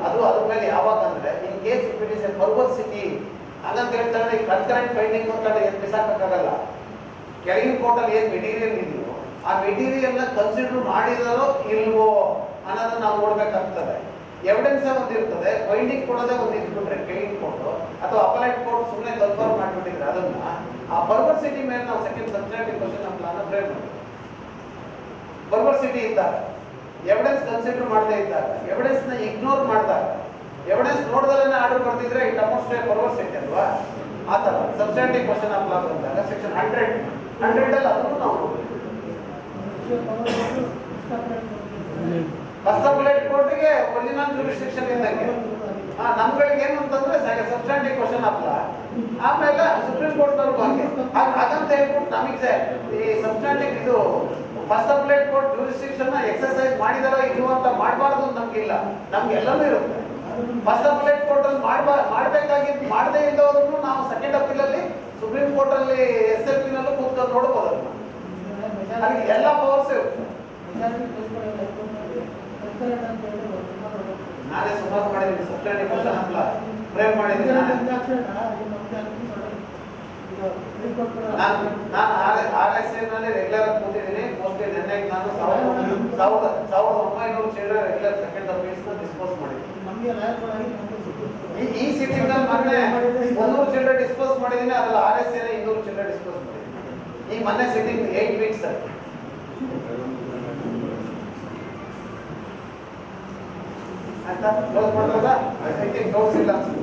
ಅದು ಅದ್ರ ಮೇಲೆ ಯಾವಾಗ ಅಂದ್ರೆ case if it is a perversity ಹಂಗಂತ ಹೇಳ್ತಾರೆ ಕನ್ಕರೆಂಟ್ ಫೈಂಡಿಂಗ್ ಅಂತ ಬಿಸಾಕಕ್ಕಾಗಲ್ಲ. ಕೆಳಗಿನ ಕೋರ್ಟಲ್ಲಿ ಏನು ಮೆಟೀರಿಯಲ್ ಇದೆಯೋ ಆ ಮೆಟೀರಿಯಲ್ನ ಕನ್ಸಿಡರ್ ಮಾಡಿದಾರೋ ಇಲ್ವೋ ಅನ್ನೋದನ್ನ ನಾವು ನೋಡ್ಬೇಕಾಗ್ತದೆ. ಎವಿಡೆನ್ಸ್ ಒಂದು ಇರ್ತದೆ, ಫೈಂಡಿಂಗ್ ಕೊಡೋದೇ ಒಂದು ಇಟ್ಬಿಟ್ರೆ ಕೆಳಗಿನ ಕೋರ್ಟ್ ಅಥವಾ ಅಪಲೈಟ್ ಕೋರ್ಟ್ ಸುಮ್ಮನೆ ಕನ್ಫರ್ಮ್ ಮಾಡಿಬಿಟ್ಟಿದ್ರೆ ಅದನ್ನ ಆ ಪರ್ವರ್ಸಿಟಿ ಮೇಲೆ ನಾವು ಸೆಕೆಂಡ್ ಸಬ್ಸ್ಟ್ಯಾಕ್ಟಿವ್ ಕ್ವಶನ್ ಆಫ್ ಲಾನ ಫ್ರೇಮ್ ಮಾಡ್ತೀವಿ. ಪರ್ವರ್ಸಿಟಿ ಇದ್ದಾಗ, ಎವಿಡೆನ್ಸ್ ಕನ್ಸಿಡರ್ ಮಾಡದೇ ಇದ್ದಾಗ, ಎವಿಡೆನ್ಸ್ ನ ಇಗ್ನೋರ್ ಮಾಡಿದಾಗ, ಎವಿಡೆನ್ಸ್ ನೋಡ್ದಲ್ಲೇ ಆರ್ಡರ್ ಬರ್ತಿದ್ರೆ ಇಟ್ ಅಮೌಂಟ್ಸ್ ಟು ಪರ್ವರ್ಸಿಟಿ ಅಲ್ವಾ? ಆ ಥರ ಸಬ್ಸ್ಟ್ಯಾಕ್ಟಿವ್ ಕ್ವಶನ್ ಆಫ್ ಲಾ ಬಂದಾಗ ಸೆಕ್ಷನ್ 100 ಅಲ್ಲಿ ಅದನ್ನು ನಾವು ಫಸ್ಟ್ ಅಪಲೈಟ್ ಕೋರ್ಟ್ಗೆ ಒರಿಜಿನಲ್ ಜೂರಿಸ್ಡಿಕ್ಷನ್ ಇದ್ದಂಗೆ ನಮ್ಗಳಿಗೆ ಏನು ಅಂತಂದ್ರೆ ಸಬ್ಸ್ಟ್ಯಾಕ್ಟಿವ್ ಕ್ವಶನ್ ಆಫ್ ಲಾ, ಆಮೇಲೆ ಸುಪ್ರೀಂ ಕೋರ್ಟ್ ಅವ್ರಿಗೂ ಹಂಗೆ ಹಾಗಂತ ಹೇಳ್ಬಿಟ್ಟು ನಮಗೆ ಈ ಸಬ್ಸ್ಟ್ಯಾಕ್ಟಿವ್ ಇದು first appellate court jurisdiction exercise ಮಾಡಿದಾರೋ ಇಲ್ವೋ ಅಂತ ಮಾಡಬಾರ್ದು ಅಂತ ನಮ್ಗಿಲ್ಲ. ನಮ್ಗೆಲ್ಲವೂ ಇರುತ್ತೆ. ಫಸ್ಟ್ ಅಪಲೈಟ್ ಕೋರ್ಟ್ ಅಲ್ಲಿ ಮಾಡಬೇಕಾಗಿದ್ದು ಮಾಡದೇ ಇದ್ದೋದ್ರೂ ನಾವು ಸೆಕೆಂಡ್ ಅಪೀಲ್ ಅಲ್ಲಿ ಸುಪ್ರೀಂ ಕೋರ್ಟ್ ಅಲ್ಲಿ SLP ನಲ್ಲೂ ಕೂತ್ಕೊಂಡು ನೋಡ್ಬೋದು. ಅದಕ್ಕೆ ಎಲ್ಲ ಪವರ್ಸ್ ಇರುತ್ತೆ. ನಾನೇ ಸುಮಾರು ಮಾಡಿದ್ದೀನಿ ಸಬ್ಸ್ಟ್ಯಾಕ್ಟಿವ್ ಕ್ವಶನ್ ಆಫ್ ಲಾ ಫ್ರೇಮ್ ಮಾಡಿದ್ದೀನಿ. ನಾನು RSA ನಲ್ಲಿ ರೆಗ್ಯುಲರ್ ಆಗಿ ಕೂತಿದ್ದೀನಿ. ಮೋಸ್ಟ್ಲಿ ನೆನ್ನೆ ನಾನು 1900 children regular second appeals dispose ಮಾಡಿದ್ದೀನಿ. ಈ ಸಿಟಿಂಗ್ ನಲ್ಲಿ ಮೊನ್ನೆ 100 ಚಿಲ್ಡ್ರನ್ ಡಿಸ್ಪೋಸ್ ಮಾಡಿದ್ದೀನಿ. ಅದ್ರಲ್ಲಿ RSA 200 ಚಿಲ್ಡ್ರನ್ ಡಿಸ್ಪೋಸ್ ಮಾಡಿದ್ದೀನಿ. ಈ ಮೊನ್ನೆ ಸಿಟಿಂಗ್ 8 ವೀಕ್ಸ್ ಅಲ್ಲಿ ಅಂತ ಕ್ಲೋಸ್ ಮಾಡ್ಬೋದಾ? ಐ ಥಿಂಕ್ ಡೌಟ್ಸ್ ಇಲ್ಲ ಅನ್ಸುತ್ತೆ.